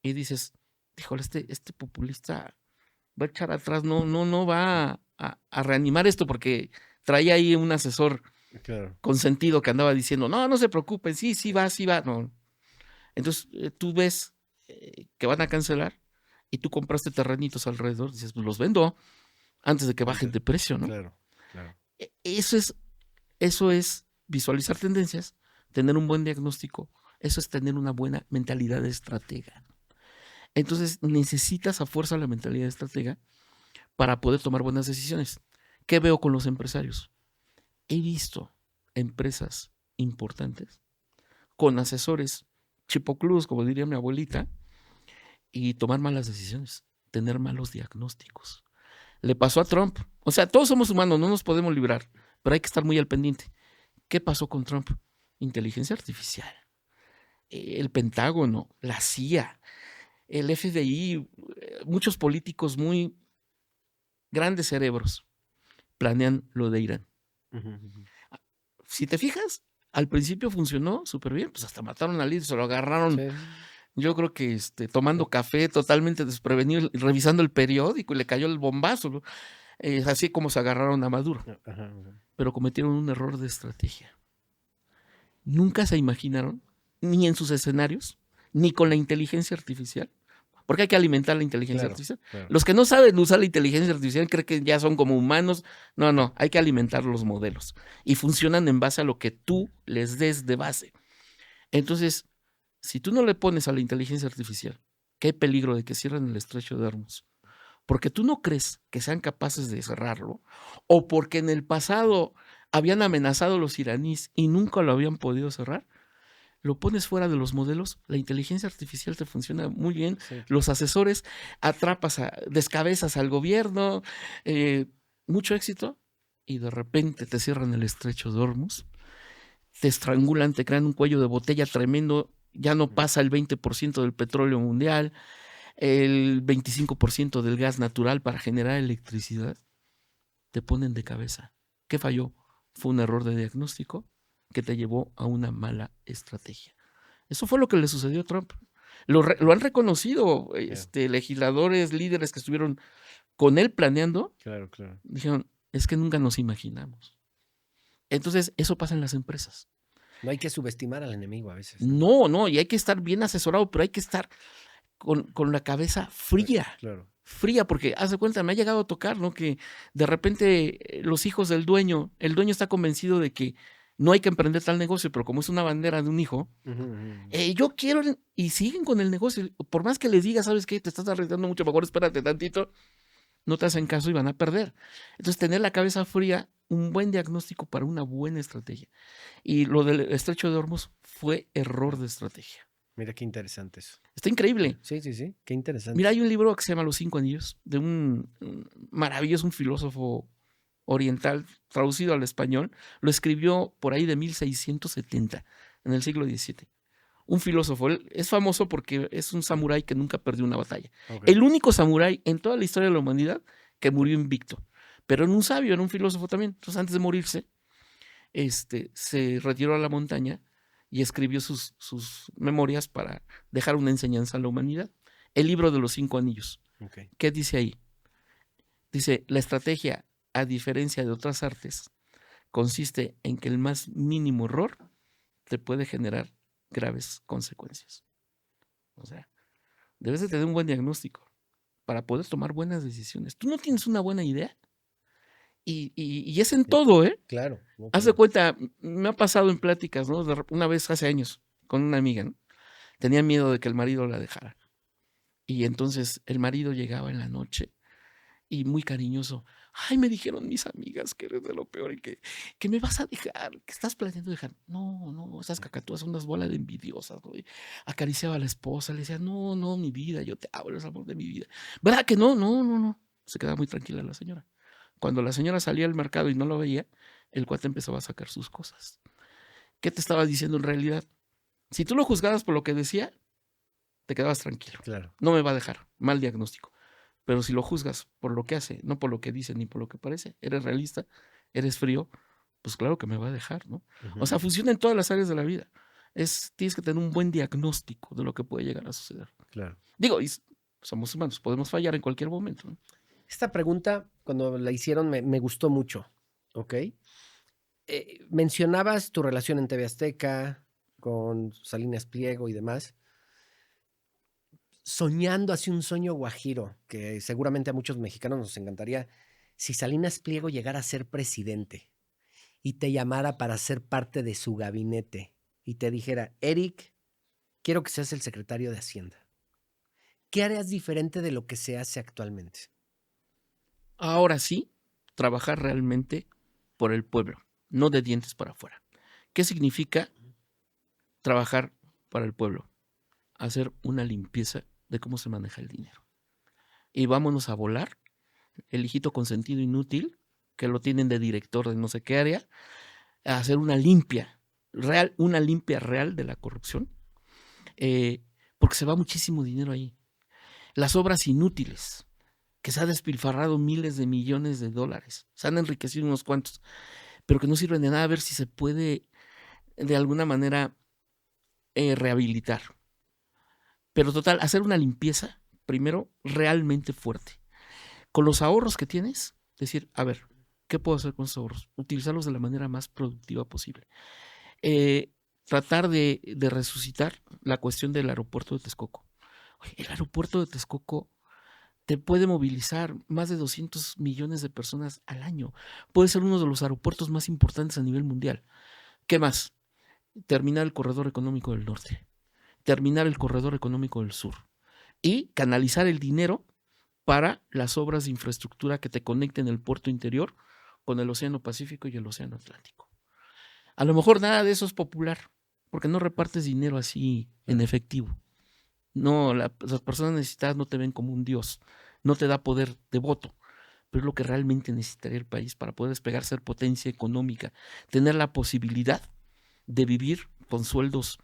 y dices, híjole, este populista va a echar atrás, no va a reanimar esto porque traía ahí un asesor consentido que andaba diciendo, no se preocupen, sí va. No. Entonces, tú ves que van a cancelar y tú compraste terrenitos alrededor, dices, pues los vendo antes de que bajen de precio, ¿no? Claro. Eso es visualizar tendencias, tener un buen diagnóstico, eso es tener una buena mentalidad de estratega. Entonces, necesitas a fuerza la mentalidad de estratega para poder tomar buenas decisiones. ¿Qué veo con los empresarios? He visto empresas importantes con asesores chipocludos, como diría mi abuelita, y tomar malas decisiones, tener malos diagnósticos. Le pasó a Trump. O sea, todos somos humanos, no nos podemos librar, pero hay que estar muy al pendiente. ¿Qué pasó con Trump? Inteligencia artificial, el Pentágono, la CIA, el FBI, muchos políticos muy grandes cerebros planean lo de Irán. Si te fijas, al principio funcionó súper bien, pues hasta mataron al líder, se lo agarraron, Sí. yo creo que tomando café, totalmente desprevenido, revisando el periódico y le cayó el bombazo, ¿no? Así como se agarraron a Maduro, pero cometieron un error de estrategia. Nunca se imaginaron, ni en sus escenarios, ni con la inteligencia artificial, porque hay que alimentar la inteligencia artificial. Claro. Los que no saben usar la inteligencia artificial creen que ya son como humanos. No, hay que alimentar los modelos. Y funcionan en base a lo que tú les des de base. Entonces, si tú no le pones a la inteligencia artificial que hay peligro de que cierren el estrecho de Hormuz, porque tú no crees que sean capaces de cerrarlo, o porque en el pasado habían amenazado a los iraníes y nunca lo habían podido cerrar, lo pones fuera de los modelos, la inteligencia artificial te funciona muy bien, Sí. los asesores, descabezas al gobierno, mucho éxito, y de repente te cierran el estrecho de Hormuz, te estrangulan, te crean un cuello de botella tremendo, ya no pasa el 20% del petróleo mundial, el 25% del gas natural para generar electricidad, te ponen de cabeza. ¿Qué falló? Fue un error de diagnóstico que te llevó a una mala estrategia. Eso fue lo que le sucedió a Trump. Lo han reconocido legisladores, líderes que estuvieron con él planeando. Claro. Dijeron, es que nunca nos imaginamos. Entonces, eso pasa en las empresas. No hay que subestimar al enemigo a veces. No, y hay que estar bien asesorado, pero hay que estar con la cabeza fría. Claro. Fría, porque haz de cuenta, me ha llegado a tocar, ¿no? Que de repente los hijos del dueño, el dueño está convencido de que no hay que emprender tal negocio, pero como es una bandera de un hijo, yo quiero, y siguen con el negocio. Por más que les diga, ¿sabes qué? Te estás arriesgando mucho, mejor espérate tantito, no te hacen caso y van a perder. Entonces, tener la cabeza fría, un buen diagnóstico para una buena estrategia. Y lo del estrecho de Hormuz fue error de estrategia. Mira qué interesante eso. Está increíble. Sí, qué interesante. Mira, hay un libro que se llama Los 5 Anillos, de un maravilloso, un filósofo oriental, traducido al español. Lo escribió por ahí de 1670, en el siglo XVII. Un filósofo. Él es famoso porque es un samurái que nunca perdió una batalla. Okay. El único samurái en toda la historia de la humanidad que murió invicto. Pero era un sabio, era un filósofo también. Entonces, antes de morirse, se retiró a la montaña y escribió sus memorias para dejar una enseñanza a la humanidad. El libro de los 5 anillos. Okay. ¿Qué dice ahí? Dice, la estrategia, a diferencia de otras artes, consiste en que el más mínimo error te puede generar graves consecuencias. O sea, debes de tener un buen diagnóstico para poder tomar buenas decisiones. Tú no tienes una buena idea y es en todo, ¿eh? Claro. Haz de cuenta, me ha pasado en pláticas, ¿no? Una vez hace años con una amiga, ¿no? Tenía miedo de que el marido la dejara. Y entonces el marido llegaba en la noche y muy cariñoso. Ay, me dijeron mis amigas que eres de lo peor y que me vas a dejar, que estás planeando dejar. No, esas cacatúas son unas bolas de envidiosas, ¿no? Y acariciaba a la esposa, le decía, no, mi vida, yo te amo, eres el amor de mi vida. ¿Verdad que no? Se quedaba muy tranquila la señora. Cuando la señora salía al mercado y no lo veía, el cuate empezaba a sacar sus cosas. ¿Qué te estaba diciendo en realidad? Si tú lo juzgabas por lo que decía, te quedabas tranquilo. Claro. No me va a dejar, mal diagnóstico. Pero si lo juzgas por lo que hace, no por lo que dice ni por lo que parece, eres realista, eres frío, pues claro que me va a dejar, ¿no? O sea, funciona en todas las áreas de la vida. Tienes que tener un buen diagnóstico de lo que puede llegar a suceder. Claro. Digo, somos humanos, podemos fallar en cualquier momento, ¿no? Esta pregunta, cuando la hicieron, me gustó mucho, ¿ok? Mencionabas tu relación en TV Azteca, con Salinas Pliego y demás. Soñando así un sueño guajiro, que seguramente a muchos mexicanos nos encantaría, si Salinas Pliego llegara a ser presidente y te llamara para ser parte de su gabinete y te dijera, Eric, quiero que seas el secretario de Hacienda. ¿Qué harías diferente de lo que se hace actualmente? Ahora sí, trabajar realmente por el pueblo, no de dientes para afuera. ¿Qué significa? trabajar para el pueblo, hacer una limpieza de cómo se maneja el dinero. Y vámonos a volar, el hijito consentido inútil, que lo tienen de director de no sé qué área, a hacer una limpia real de la corrupción, porque se va muchísimo dinero ahí. Las obras inútiles, que se ha despilfarrado miles de millones de dólares, se han enriquecido unos cuantos, pero que no sirven de nada, a ver si se puede de alguna manera rehabilitar. Pero total, hacer una limpieza, primero, realmente fuerte. Con los ahorros que tienes, decir, a ver, ¿qué puedo hacer con esos ahorros? Utilizarlos de la manera más productiva posible. Tratar de resucitar la cuestión del aeropuerto de Texcoco. Oye, el aeropuerto de Texcoco te puede movilizar más de 200 millones de personas al año. Puede ser uno de los aeropuertos más importantes a nivel mundial. ¿Qué más? Terminar el corredor económico del norte, terminar el corredor económico del sur y canalizar el dinero para las obras de infraestructura que te conecten el puerto interior con el Océano Pacífico y el Océano Atlántico. A lo mejor nada de eso es popular, porque no repartes dinero así en efectivo. No, las personas necesitadas no te ven como un dios, no te da poder de voto, pero es lo que realmente necesitaría el país para poder despegar, ser potencia económica, tener la posibilidad de vivir con sueldos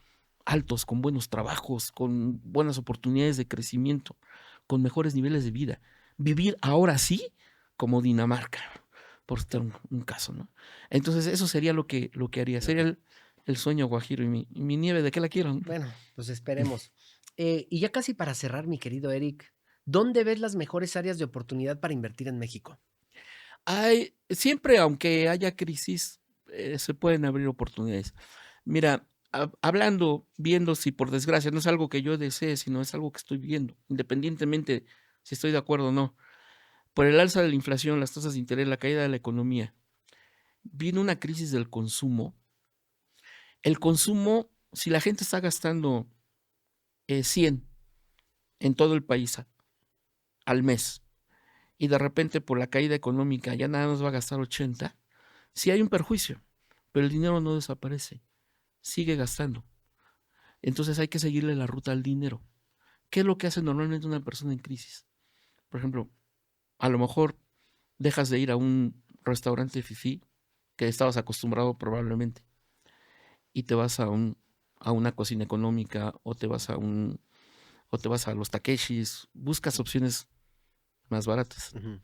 altos, con buenos trabajos, con buenas oportunidades de crecimiento, con mejores niveles de vida. Vivir ahora sí como Dinamarca, por estar un caso, ¿no? Entonces eso sería lo que haría, sería el sueño guajiro y mi nieve, ¿de qué la quiero? Bueno, pues esperemos. Y ya casi para cerrar, mi querido Eric, ¿dónde ves las mejores áreas de oportunidad para invertir en México? Siempre, aunque haya crisis, se pueden abrir oportunidades. Mira, viendo si por desgracia no es algo que yo desee, sino es algo que estoy viendo, independientemente si estoy de acuerdo o no, por el alza de la inflación, las tasas de interés, la caída de la economía, viene una crisis del consumo. El consumo, si la gente está gastando 100 en todo el país al mes, y de repente por la caída económica ya nada más va a gastar 80, sí hay un perjuicio, pero el dinero no desaparece, sigue gastando. Entonces hay que seguirle la ruta al dinero. ¿Qué es lo que hace normalmente una persona en crisis? Por ejemplo, a lo mejor dejas de ir a un restaurante fifí que estabas acostumbrado probablemente y te vas a una cocina económica o te vas a los Takeshis, buscas opciones más baratas. Uh-huh.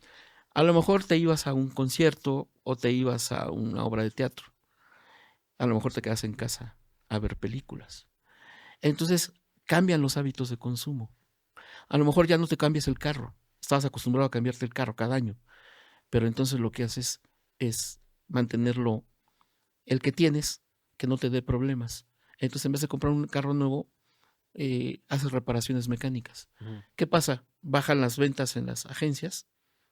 A lo mejor te ibas a un concierto o te ibas a una obra de teatro. A lo mejor te quedas en casa a ver películas. Entonces cambian los hábitos de consumo. A lo mejor ya no te cambias el carro. Estabas acostumbrado a cambiarte el carro cada año. Pero entonces lo que haces es mantenerlo, el que tienes, que no te dé problemas. Entonces en vez de comprar un carro nuevo, haces reparaciones mecánicas. Uh-huh. ¿Qué pasa? Bajan las ventas en las agencias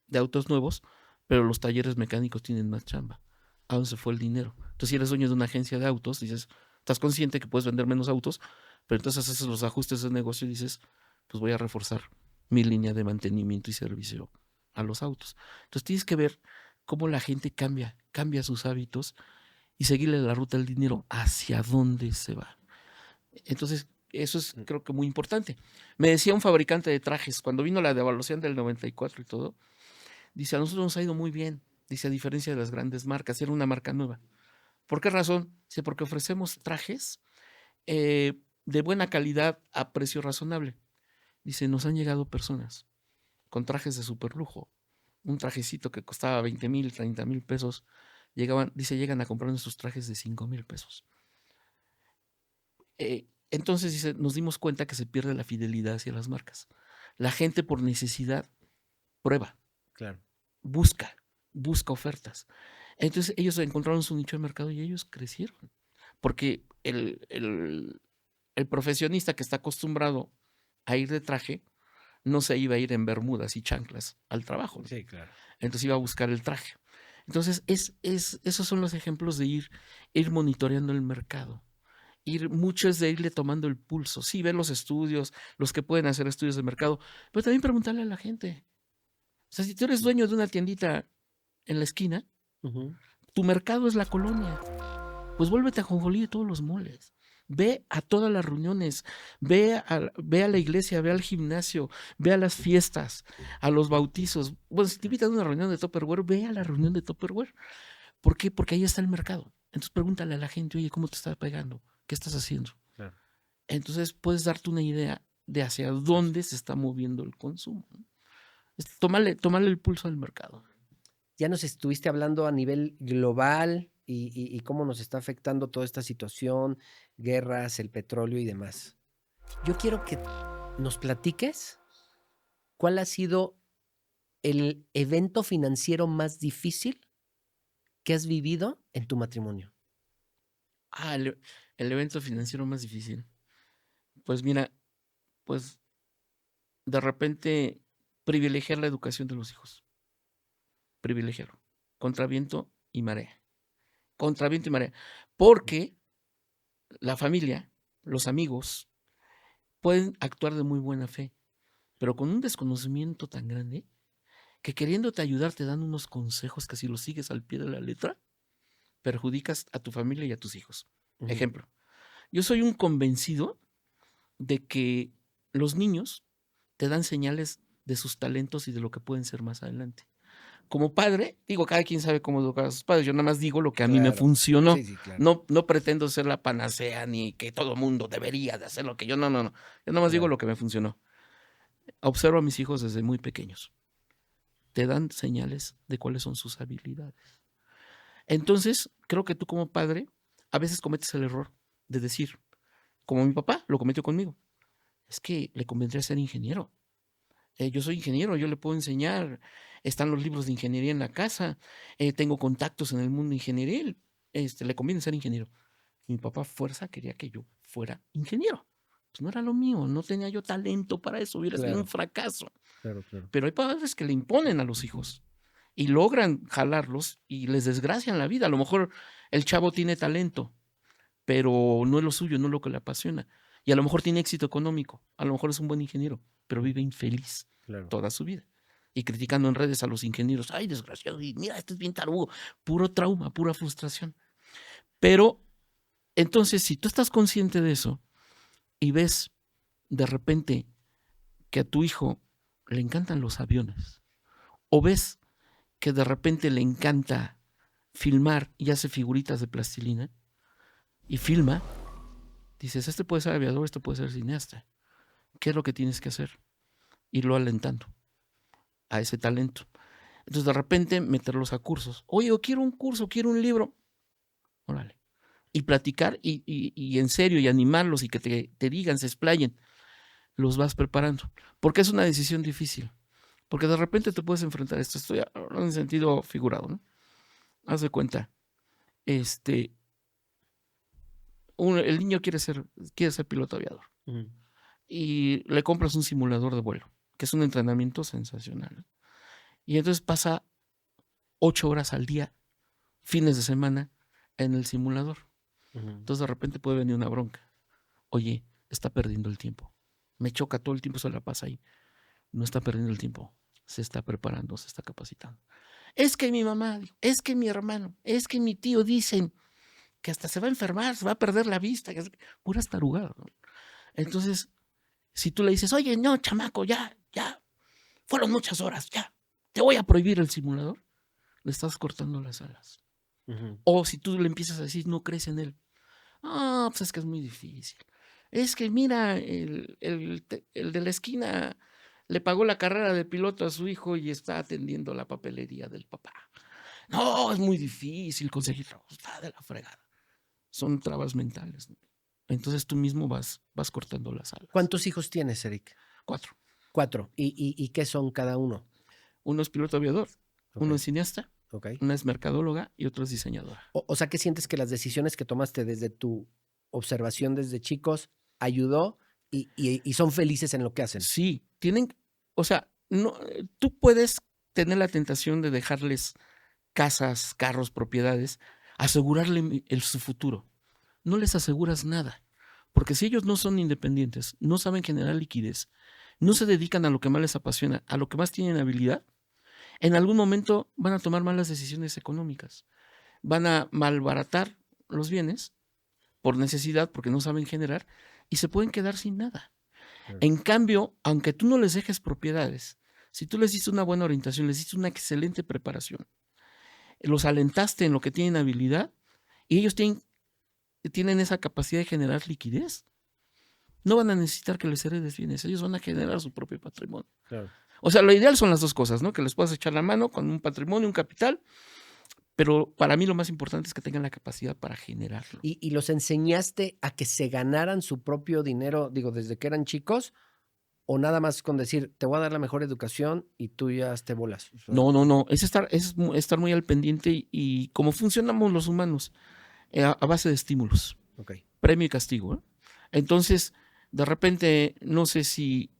de autos nuevos, pero los talleres mecánicos tienen más chamba. ¿A dónde se fue el dinero? Entonces, si eres dueño de una agencia de autos, dices, estás consciente que puedes vender menos autos, pero entonces haces los ajustes de negocio y dices, pues voy a reforzar mi línea de mantenimiento y servicio a los autos. Entonces, tienes que ver cómo la gente cambia sus hábitos y seguirle la ruta del dinero hacia dónde se va. Entonces, eso es creo que muy importante. Me decía un fabricante de trajes, cuando vino la devaluación del 94 y todo, dice, a nosotros nos ha ido muy bien, dice, a diferencia de las grandes marcas, era una marca nueva. ¿Por qué razón? Dice, porque ofrecemos trajes de buena calidad a precio razonable. Dice, nos han llegado personas con trajes de super lujo, un trajecito que costaba 20,000, 30,000 pesos, llegan a comprar nuestros trajes de 5,000 pesos. Entonces, dice, nos dimos cuenta que se pierde la fidelidad hacia las marcas. La gente por necesidad prueba, claro, busca ofertas. Entonces ellos encontraron su nicho de mercado y ellos crecieron. Porque el profesionista que está acostumbrado a ir de traje no se iba a ir en bermudas y chanclas al trabajo, ¿no? Sí, claro. Entonces iba a buscar el traje. Entonces esos son los ejemplos de ir monitoreando el mercado. Mucho es de irle tomando el pulso. Sí, ver los estudios, los que pueden hacer estudios de mercado, pero también preguntarle a la gente. O sea, si tú eres dueño de una tiendita en la esquina, uh-huh, tu mercado es la colonia, pues vuélvete a ajonjolí de todos los moles. Ve a todas las reuniones, ve a la iglesia, ve al gimnasio, ve a las fiestas, a los bautizos. Bueno, si te invitan a una reunión de Tupperware, ve a la reunión de Tupperware. ¿Por qué? Porque ahí está el mercado. Entonces pregúntale a la gente, oye, ¿cómo te está pegando? ¿Qué estás haciendo? Claro. Entonces puedes darte una idea de hacia dónde se está moviendo el consumo, ¿no? Tomarle el pulso al mercado. Ya nos estuviste hablando a nivel global y cómo nos está afectando toda esta situación, guerras, el petróleo y demás. Yo quiero que nos platiques cuál ha sido el evento financiero más difícil que has vivido en tu matrimonio. El evento financiero más difícil. Pues mira, pues de repente privilegiar la educación de los hijos. Privilegiarlo. Contra viento y marea. Contra viento y marea. Porque la familia, los amigos, pueden actuar de muy buena fe, pero con un desconocimiento tan grande que queriéndote ayudar te dan unos consejos que si los sigues al pie de la letra, perjudicas a tu familia y a tus hijos. Ejemplo, yo soy un convencido de que los niños te dan señales de sus talentos y de lo que pueden ser más adelante. Como padre, digo, cada quien sabe cómo educar a sus padres. Yo nada más digo lo que a mí me funcionó. Sí, claro. No pretendo ser la panacea ni que todo mundo debería de hacer lo que yo. No. Yo nada más digo lo que me funcionó. Observo a mis hijos desde muy pequeños. Te dan señales de cuáles son sus habilidades. Entonces, creo que tú como padre a veces cometes el error de decir, como mi papá lo cometió conmigo, es que le convendría ser ingeniero. Yo soy ingeniero, yo le puedo enseñar, están los libros de ingeniería en la casa, tengo contactos en el mundo ingenieril, le conviene ser ingeniero. Mi papá fuerza quería que yo fuera ingeniero. Pues no era lo mío, no tenía yo talento para eso, hubiera sido un fracaso. Claro. Pero hay padres que le imponen a los hijos y logran jalarlos y les desgracian la vida. A lo mejor el chavo tiene talento, pero no es lo suyo, no es lo que le apasiona. Y a lo mejor tiene éxito económico, a lo mejor es un buen ingeniero, pero vive infeliz toda su vida. Y criticando en redes a los ingenieros, ay, desgraciado, y mira, este es bien tarugo, puro trauma, pura frustración. Pero entonces, si tú estás consciente de eso y ves de repente que a tu hijo le encantan los aviones, o ves que de repente le encanta filmar y hace figuritas de plastilina y filma, dices, este puede ser aviador, este puede ser cineasta. ¿Qué es lo que tienes que hacer? Irlo alentando a ese talento. Entonces, de repente, meterlos a cursos. Oye, yo quiero un curso, quiero un libro. Órale. Y platicar y en serio y animarlos y que te digan, se explayen. Los vas preparando. Porque es una decisión difícil. Porque de repente te puedes enfrentar a esto. Estoy hablando en sentido figurado, ¿no? Haz de cuenta. El niño quiere ser piloto aviador. Y le compras un simulador de vuelo, que es un entrenamiento sensacional. Y entonces pasa 8 horas al día, fines de semana, en el simulador. Entonces de repente puede venir una bronca. Oye, está perdiendo el tiempo. Me choca todo el tiempo, se la pasa ahí. No está perdiendo el tiempo. Se está preparando, se está capacitando. Es que mi mamá, es que mi hermano, es que mi tío dicen que hasta se va a enfermar, se va a perder la vista. Puras tarugadas, ¿no? Entonces, si tú le dices, oye, no, chamaco, ya, fueron muchas horas, ya, te voy a prohibir el simulador, le estás cortando las alas. O si tú le empiezas a decir, no crees en él. Pues es que es muy difícil. Es que mira, el de la esquina le pagó la carrera de piloto a su hijo y está atendiendo la papelería del papá. No, es muy difícil conseguir trabajo, está de la fregada. Son trabas mentales, ¿no? Entonces tú mismo vas cortando las alas. ¿Cuántos hijos tienes, Eric? 4. 4. ¿Y qué son cada uno? Uno es piloto aviador, uno es cineasta, una es mercadóloga y otro es diseñadora. O sea, ¿qué sientes que las decisiones que tomaste desde tu observación desde chicos ayudó y son felices en lo que hacen? Sí, o sea, no, tú puedes tener la tentación de dejarles casas, carros, propiedades, asegurarle su futuro. No les aseguras nada, porque si ellos no son independientes, no saben generar liquidez, no se dedican a lo que más les apasiona, a lo que más tienen habilidad, en algún momento van a tomar malas decisiones económicas, van a malbaratar los bienes por necesidad, porque no saben generar, y se pueden quedar sin nada. Claro. En cambio, aunque tú no les dejes propiedades, si tú les diste una buena orientación, les diste una excelente preparación, los alentaste en lo que tienen habilidad, y ellos tienen esa capacidad de generar liquidez, no van a necesitar que les heredes bienes, ellos van a generar su propio patrimonio. Claro. O sea, lo ideal son las dos cosas, ¿no? Que les puedas echar la mano con un patrimonio, un capital, pero para mí lo más importante es que tengan la capacidad para generarlo. ¿Y los enseñaste a que se ganaran su propio dinero, digo, desde que eran chicos? ¿O nada más con decir, te voy a dar la mejor educación y tú ya te bolas? O sea, No, es estar muy al pendiente y cómo funcionamos los humanos, a base de estímulos, ok. premio y castigo, ¿eh? Entonces, de repente, no sé si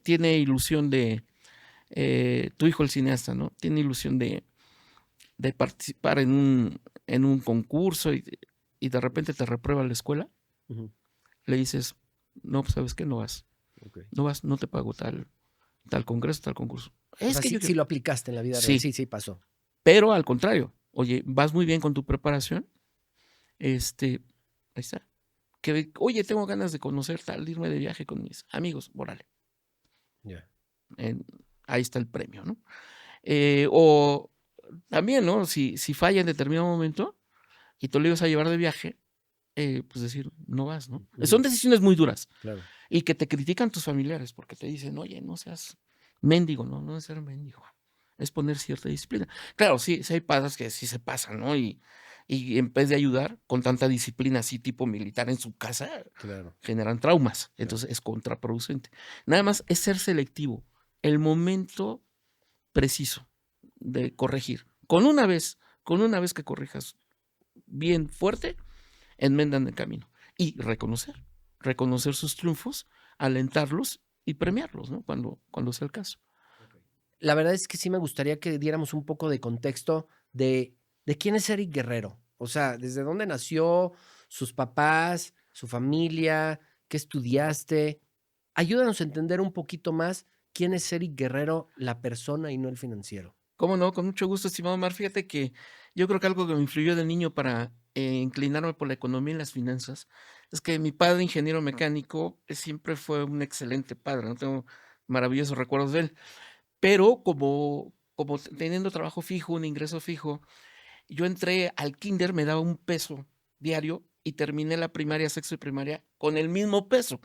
tiene ilusión de, tu hijo el cineasta, ¿no? Tiene ilusión de participar en un concurso y de repente te reprueba la escuela, Ujú, le dices, no, pues sabes qué, no vas, ok. no te pago tal congreso, tal concurso. O sea, que sí, yo sí lo aplicaste en la vida real. Sí. Sí, pasó. Pero al contrario, oye, vas muy bien con tu preparación, ahí está. Que, oye, tengo ganas de conocer tal, irme de viaje con mis amigos, órale, Ya. ahí está el premio, ¿no? O también, ¿no? Si falla en determinado momento y tú le ibas a llevar de viaje, pues decir, no vas, ¿no? Son decisiones muy duras Claro. y que te critican tus familiares porque te dicen, oye, no seas mendigo, no es ser mendigo, es poner cierta disciplina. Claro, sí hay padres que sí se pasan, ¿no? Y en vez de ayudar con tanta disciplina así tipo militar en su casa, Claro. generan traumas. Entonces es contraproducente. Nada más es ser selectivo. El momento preciso de corregir. Con una vez que corrijas bien fuerte, enmendan el camino. Y reconocer sus triunfos, alentarlos y premiarlos, ¿no? Cuando sea el caso. La verdad es que sí me gustaría que diéramos un poco de contexto de quién es Eric Guerrero. O sea, desde dónde nació, sus papás, su familia, qué estudiaste. Ayúdanos a entender un poquito más quién es Eric Guerrero, la persona y no el financiero. ¿Cómo no? Con mucho gusto, estimado Omar. Fíjate que yo creo que algo que me influyó de niño para inclinarme por la economía y las finanzas es que mi padre, ingeniero mecánico, siempre fue un excelente padre, ¿no? Tengo maravillosos recuerdos de él. Pero como teniendo trabajo fijo, un ingreso fijo, yo entré al kinder, me daba $1 diario y terminé la primaria, sexto de primaria, con el mismo peso.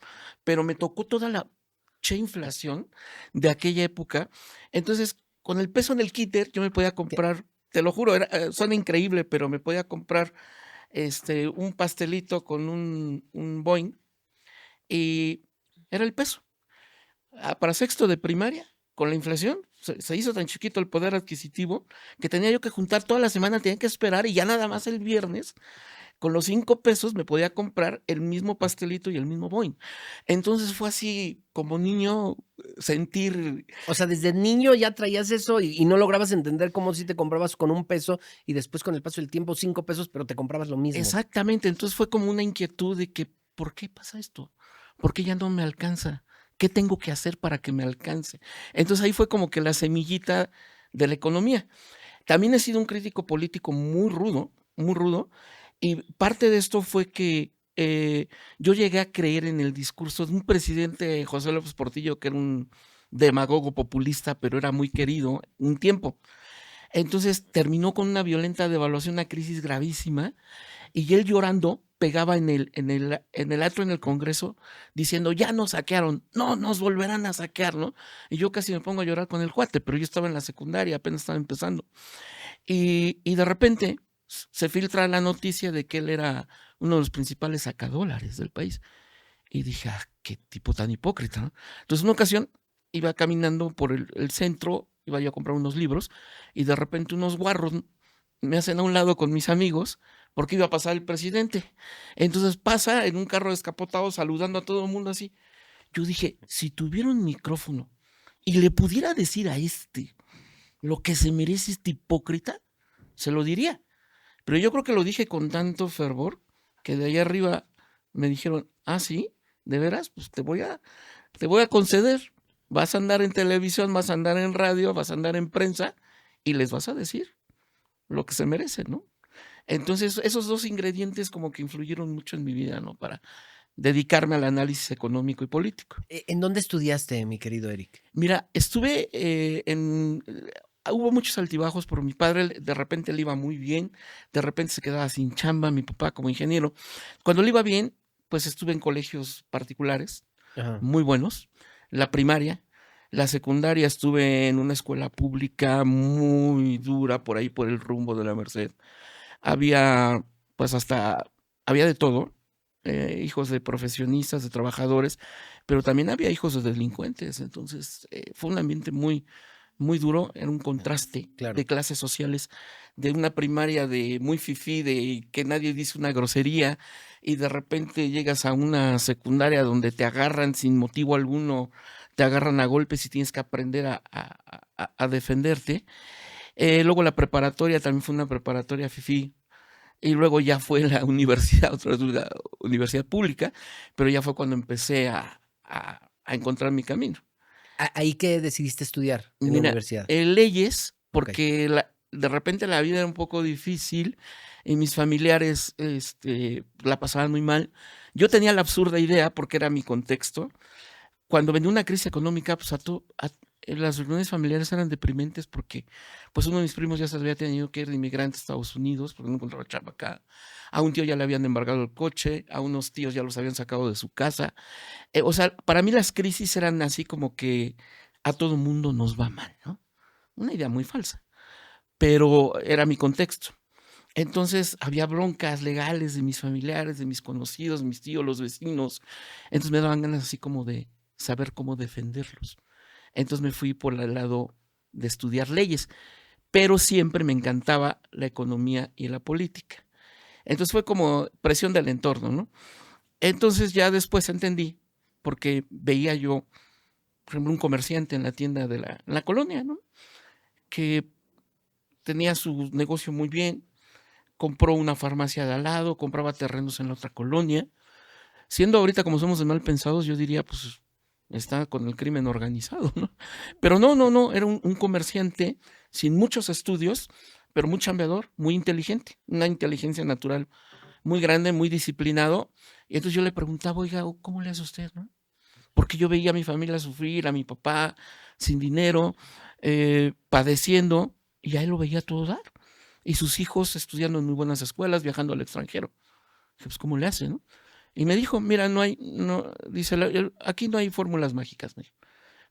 Pero me tocó toda la inflación de aquella época. Entonces, con el peso en el kinder, yo me podía comprar, te lo juro, suena increíble, pero me podía comprar un pastelito con un Boing y era el peso. Para sexto de primaria, con la inflación, se hizo tan chiquito el poder adquisitivo que tenía yo que juntar toda la semana, tenía que esperar y ya nada más el viernes, con los 5 pesos me podía comprar el mismo pastelito y el mismo Boing. Entonces fue así como niño sentir. O sea, desde niño ya traías eso y no lograbas entender cómo si te comprabas con $1 y después con el paso del tiempo 5 pesos, pero te comprabas lo mismo. Exactamente, entonces fue como una inquietud de que, ¿por qué pasa esto? ¿Por qué ya no me alcanza? ¿Qué tengo que hacer para que me alcance? Entonces ahí fue como que la semillita de la economía. También he sido un crítico político muy rudo, y parte de esto fue que yo llegué a creer en el discurso de un presidente, José López Portillo, que era un demagogo populista, pero era muy querido un tiempo. Entonces terminó con una violenta devaluación, una crisis gravísima, y él llorando pegaba en el atrio en el Congreso diciendo, ya nos saquearon, no, nos volverán a saquear, ¿no? Y yo casi me pongo a llorar con el cuate, pero yo estaba en la secundaria, apenas estaba empezando. Y de repente se filtra la noticia de que él era uno de los principales sacadólares del país. Y dije, qué tipo tan hipócrita, ¿no? Entonces, una ocasión iba caminando por el centro, iba yo a comprar unos libros, y de repente unos guarros me hacen a un lado con mis amigos, porque iba a pasar el presidente. Entonces pasa en un carro descapotado saludando a todo el mundo así. Yo dije, si tuviera un micrófono y le pudiera decir a lo que se merece este hipócrita, se lo diría. Pero yo creo que lo dije con tanto fervor que de allá arriba me dijeron, ¿sí? ¿De veras? Pues te voy a conceder. Vas a andar en televisión, vas a andar en radio, vas a andar en prensa y les vas a decir lo que se merecen, ¿no? Entonces, esos 2 ingredientes como que influyeron mucho en mi vida, ¿no? Para dedicarme al análisis económico y político. ¿En dónde estudiaste, mi querido Eric? Mira, estuve, hubo muchos altibajos, pero mi padre de repente le iba muy bien, de repente se quedaba sin chamba, mi papá como ingeniero. Cuando le iba bien, pues estuve en colegios particulares, Ajá. muy buenos, la primaria, la secundaria estuve en una escuela pública muy dura por ahí, por el rumbo de la Merced. Había, pues, había de todo, hijos de profesionistas, de trabajadores, pero también había hijos de delincuentes. Entonces, fue un ambiente muy, muy duro, era un contraste Claro. de clases sociales, de una primaria de muy fifí, de que nadie dice una grosería, y de repente llegas a una secundaria donde te agarran sin motivo alguno, te agarran a golpes y tienes que aprender a defenderte. Luego la preparatoria también fue una preparatoria fifí, y luego ya fue la universidad, otra vez una universidad pública, pero ya fue cuando empecé a encontrar mi camino. ¿Ahí qué decidiste estudiar en la Mira, universidad? leyes, Okey. porque de repente la vida era un poco difícil y mis familiares, la pasaban muy mal. Yo tenía la absurda idea, porque era mi contexto, cuando venía una crisis económica, pues, las reuniones familiares eran deprimentes porque, pues, uno de mis primos ya se había tenido que ir de inmigrante a Estados Unidos, porque no encontraba chamba acá. A un tío ya le habían embargado el coche, a unos tíos ya los habían sacado de su casa. O sea, para mí las crisis eran así como que a todo mundo nos va mal, ¿no? Una idea muy falsa, pero era mi contexto. Entonces, había broncas legales de mis familiares, de mis conocidos, mis tíos, los vecinos. Entonces, me daban ganas así como de saber cómo defenderlos. Entonces, me fui por el lado de estudiar leyes, pero siempre me encantaba la economía y la política. Entonces, fue como presión del entorno, ¿no? Entonces, ya después entendí, porque veía yo, por ejemplo, un comerciante en la tienda de la colonia, ¿no? Que tenía su negocio muy bien, compró una farmacia de al lado, compraba terrenos en la otra colonia. Siendo ahorita como somos de mal pensados, yo diría, pues, está con el crimen organizado, ¿no? Pero no, no, no, era un comerciante sin muchos estudios, pero muy chambeador, muy inteligente, una inteligencia natural muy grande, muy disciplinado. Y entonces yo le preguntaba: "Oiga, ¿cómo le hace usted?", ¿no? Porque yo veía a mi familia sufrir, a mi papá sin dinero, padeciendo, y a él lo veía a todo dar. Y sus hijos estudiando en muy buenas escuelas, viajando al extranjero. Dije: "Pues, ¿cómo le hace?", ¿no? Y me dijo: "Mira, dice: Aquí no hay fórmulas mágicas", me dijo.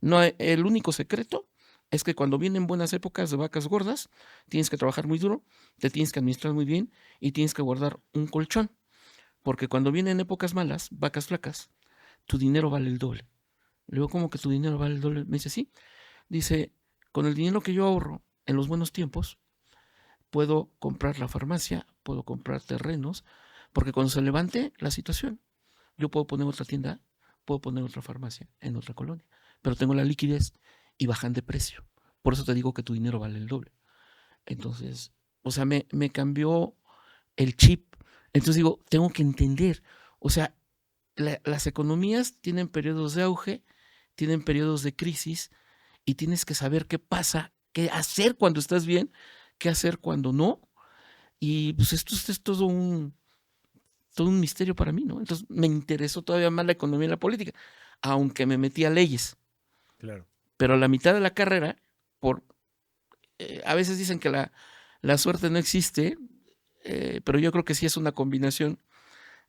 "No hay el único secreto es que cuando vienen buenas épocas de vacas gordas, tienes que trabajar muy duro, te tienes que administrar muy bien y tienes que guardar un colchón, porque cuando vienen épocas malas, vacas flacas, tu dinero vale el doble". Le digo: "¿Cómo que tu dinero vale el doble?". Me dice: "Sí". Dice: "Con el dinero que yo ahorro en los buenos tiempos, puedo comprar la farmacia, puedo comprar terrenos, porque cuando se levante la situación, yo puedo poner otra tienda, puedo poner otra farmacia en otra colonia, pero tengo la liquidez y bajan de precio. Por eso te digo que tu dinero vale el doble". Entonces, o sea, me cambió el chip. Entonces digo, tengo que entender, o sea, las economías tienen periodos de auge, tienen periodos de crisis y tienes que saber qué pasa, qué hacer cuando estás bien, qué hacer cuando no. Y pues esto es todo un misterio para mí, ¿no? Entonces me interesó todavía más la economía y la política, aunque me metí a leyes, Claro. pero a la mitad de la carrera, por, a veces dicen que la suerte no existe, pero yo creo que sí es una combinación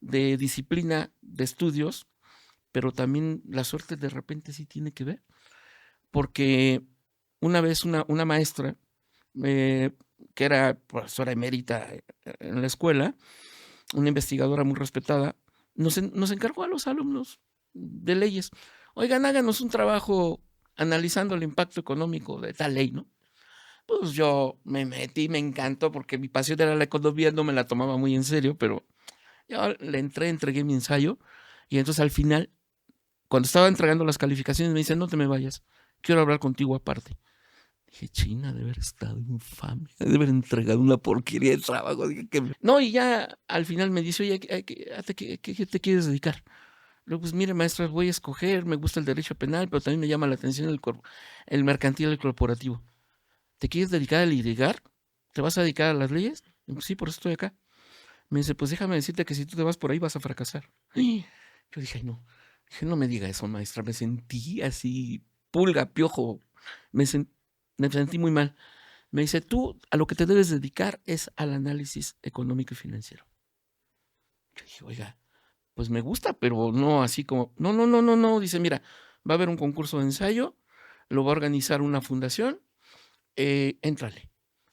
de disciplina, de estudios, pero también la suerte de repente sí tiene que ver, porque una vez una maestra, eh, que era profesora emérita en la escuela, una investigadora muy respetada, nos encargó a los alumnos de leyes: "Oigan, háganos un trabajo analizando el impacto económico de tal ley", ¿no? Pues yo me metí, me encantó, porque mi pasión era la economía, no me la tomaba muy en serio, pero yo le entré, entregué mi ensayo, y entonces al final, cuando estaba entregando las calificaciones, me dice: "No te me vayas, quiero hablar contigo aparte". Dije: "China, de haber estado infame, de haber entregado una porquería de trabajo". Dije que no, y ya al final me dice: "Oye, ¿a qué te quieres dedicar?". Le digo: "Pues mire, maestra, voy a escoger, me gusta el derecho penal, pero también me llama la atención el mercantil, el corporativo". "¿Te quieres dedicar a litigar? ¿Te vas a dedicar a las leyes?". Pues sí, por eso estoy acá. Me dice, pues déjame decirte que si tú te vas por ahí vas a fracasar. Yo dije, ay, no. Dije, no me diga eso, maestra. Me sentí así, pulga, piojo. Me, sen- me sentí muy mal. Me dice, tú a lo que te debes dedicar es al análisis económico y financiero. Yo dije, oiga, pues me gusta, pero no así como, no, no, no, no, no. Dice, mira, va a haber un concurso de ensayo, lo va a organizar una fundación, éntrale.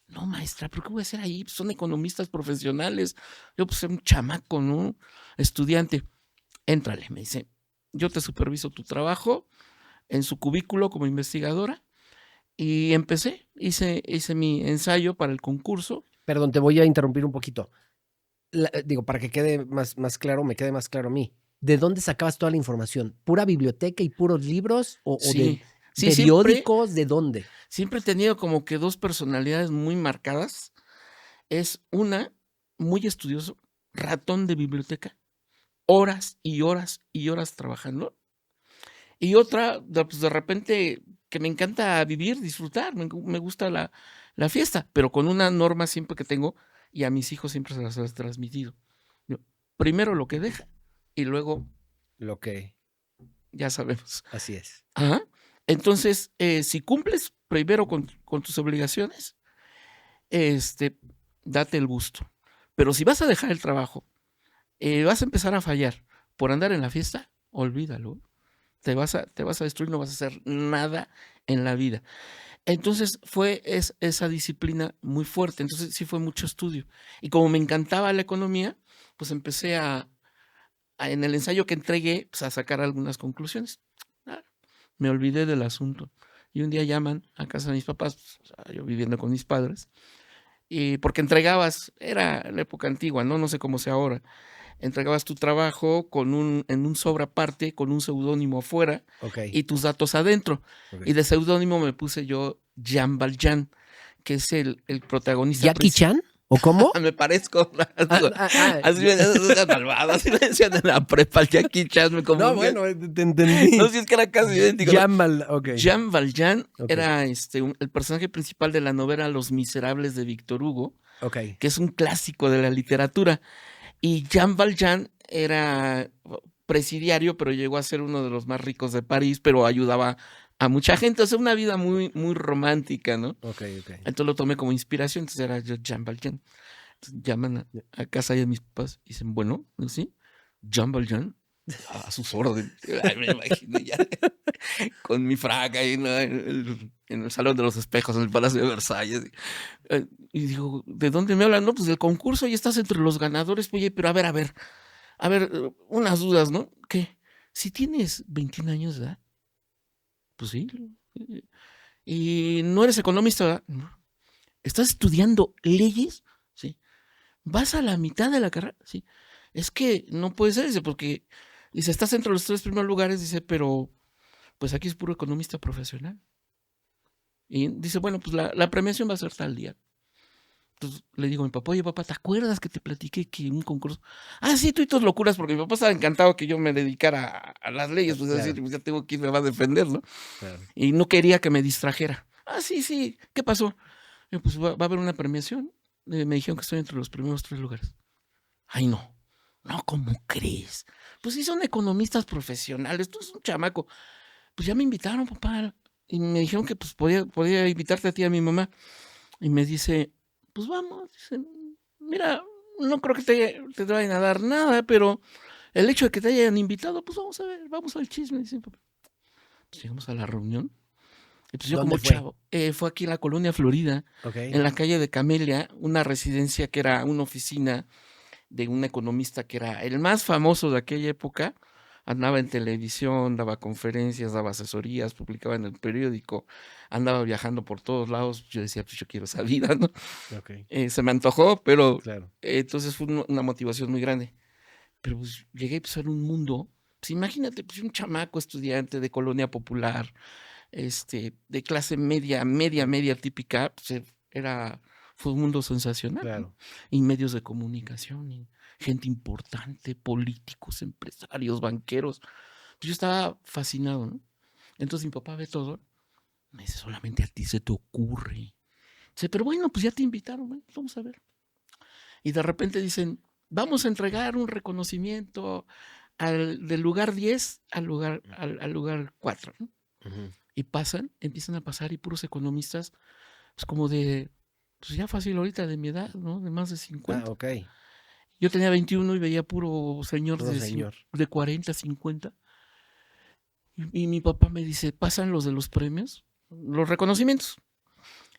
No, maestra, ¿pero qué voy a hacer ahí? Pues son economistas profesionales. Yo pues soy un chamaco, ¿no? Estudiante. Éntrale, me dice. Yo te superviso tu trabajo en su cubículo como investigadora y empecé, hice mi ensayo para el concurso. Perdón, te voy a interrumpir un poquito. Digo, para que quede más claro, me quede más claro a mí. ¿De dónde sacabas toda la información? ¿Pura biblioteca y puros libros? ¿O de Sí, sí, periódicos? ¿De dónde? siempre he tenido como que dos personalidades muy marcadas. Es una, muy estudioso, ratón de biblioteca, horas y horas y horas trabajando. Y otra, pues de repente, que me encanta vivir, disfrutar, me gusta la fiesta, pero con una norma siempre que tengo, y a mis hijos siempre se las he transmitido. Yo, primero lo que deja, y luego Lo que, ya sabemos. así es. Ajá. Entonces, si cumples primero con tus obligaciones, date el gusto. Pero si vas a dejar el trabajo, vas a empezar a fallar por andar en la fiesta, olvídalo. Te vas a destruir, no vas a hacer nada en la vida. Entonces esa disciplina muy fuerte. Entonces sí fue mucho estudio. Y como me encantaba la economía, pues empecé en el ensayo que entregué, pues a sacar algunas conclusiones. Ah, me olvidé del asunto. Y un día llaman a casa de mis papás, pues, o sea, yo viviendo con mis padres, y porque entregabas, era la época antigua, ¿no? No sé cómo sea ahora. Entregabas tu trabajo en un sobre aparte, con un seudónimo afuera Ok. y tus datos adentro. Ok. Y de seudónimo me puse yo Jean Valjean, que es el protagonista ¿Jackie Chan? ¿O cómo? Me parezco. Ah, Así me decían malvado, así me decían en la prepa, el Jackie Chan me confundía. no, bueno, te entendí. No, si es que era casi idéntico. ¿No? Ok. Jean Valjean Ok. era el personaje principal de la novela Los Miserables de Víctor Hugo, Ok. que es un clásico de la literatura. Y Jean Valjean era presidiario, pero llegó a ser uno de los más ricos de París, pero ayudaba a mucha gente. O sea, una vida muy, muy romántica, ¿no? Ok. Entonces lo tomé como inspiración. Entonces era yo Jean Valjean. Entonces llaman a casa de mis papás y dicen, bueno, ¿sí? Jean Valjean. A sus órdenes. Ay, me imagino ya con mi frac ahí, ¿no? En el Salón de los Espejos, en el Palacio de Versalles. Y digo, ¿de dónde me hablan? No, pues del concurso, y estás entre los ganadores. Oye, pero a ver, unas dudas, ¿no? ¿Qué? Si tienes 21 años de edad, pues sí. Y no eres economista, ¿verdad? No. ¿Estás estudiando leyes? Sí. ¿Vas a la mitad de la carrera? Sí. Es que no puede ser, dice, porque, dice, estás entre los 3 primeros lugares, dice, pero pues aquí es puro economista profesional. Y dice, bueno, pues la premiación va a ser tal día. Entonces le digo a mi papá, oye papá, ¿te acuerdas que te platiqué que un concurso? Ah, sí, tú y tus locuras, porque mi papá estaba encantado que yo me dedicara a las leyes, pues Claro. decir, pues ya tengo que ir, me va a defender, ¿no? Claro. Y no quería que me distrajera. Ah, sí, sí, ¿qué pasó? Yo, pues va a haber una premiación. Me dijeron que estoy entre los primeros 3 lugares. Ay, no. No, ¿cómo crees? Pues sí, son economistas profesionales, tú eres un chamaco. Pues ya me invitaron, papá. Y me dijeron que pues podía invitarte a ti y a mi mamá. Y me dice, pues vamos. Dice, mira, no creo que te vayan a dar nada, pero el hecho de que te hayan invitado, pues vamos a ver, vamos al chisme. Dice, papá. Pues llegamos a la reunión. Y pues yo ¿Dónde como fue? chavo, fue aquí en la colonia Florida, Ok. en la calle de Camelia, una residencia que era una oficina de un economista que era el más famoso de aquella época. Andaba en televisión, daba conferencias, daba asesorías, publicaba en el periódico, andaba viajando por todos lados. Yo decía, pues yo quiero esa vida, ¿no? Ok. Se me antojó, pero Claro. entonces fue una motivación muy grande. Pero pues llegué pues, a un mundo, pues imagínate, pues un chamaco estudiante de colonia popular, de clase media típica, pues fue un mundo sensacional, ¿no? Claro. Y medios de comunicación, y gente importante, políticos, empresarios, banqueros. Pues yo estaba fascinado, ¿no? Entonces mi papá ve todo, me dice, solamente a ti se te ocurre. Dice, pero bueno, pues ya te invitaron, ¿no? Vamos a ver. y de repente dicen, vamos a entregar un reconocimiento del lugar 10 al lugar 4, ¿no? Ujú. Y empiezan a pasar y puros economistas, pues como de, pues ya fácil ahorita de mi edad, ¿no? De más de 50. Ok. Yo tenía 21 y veía puro señor Puro señor. de 40, 50. Y mi papá me dice, pasan los de los premios, los reconocimientos.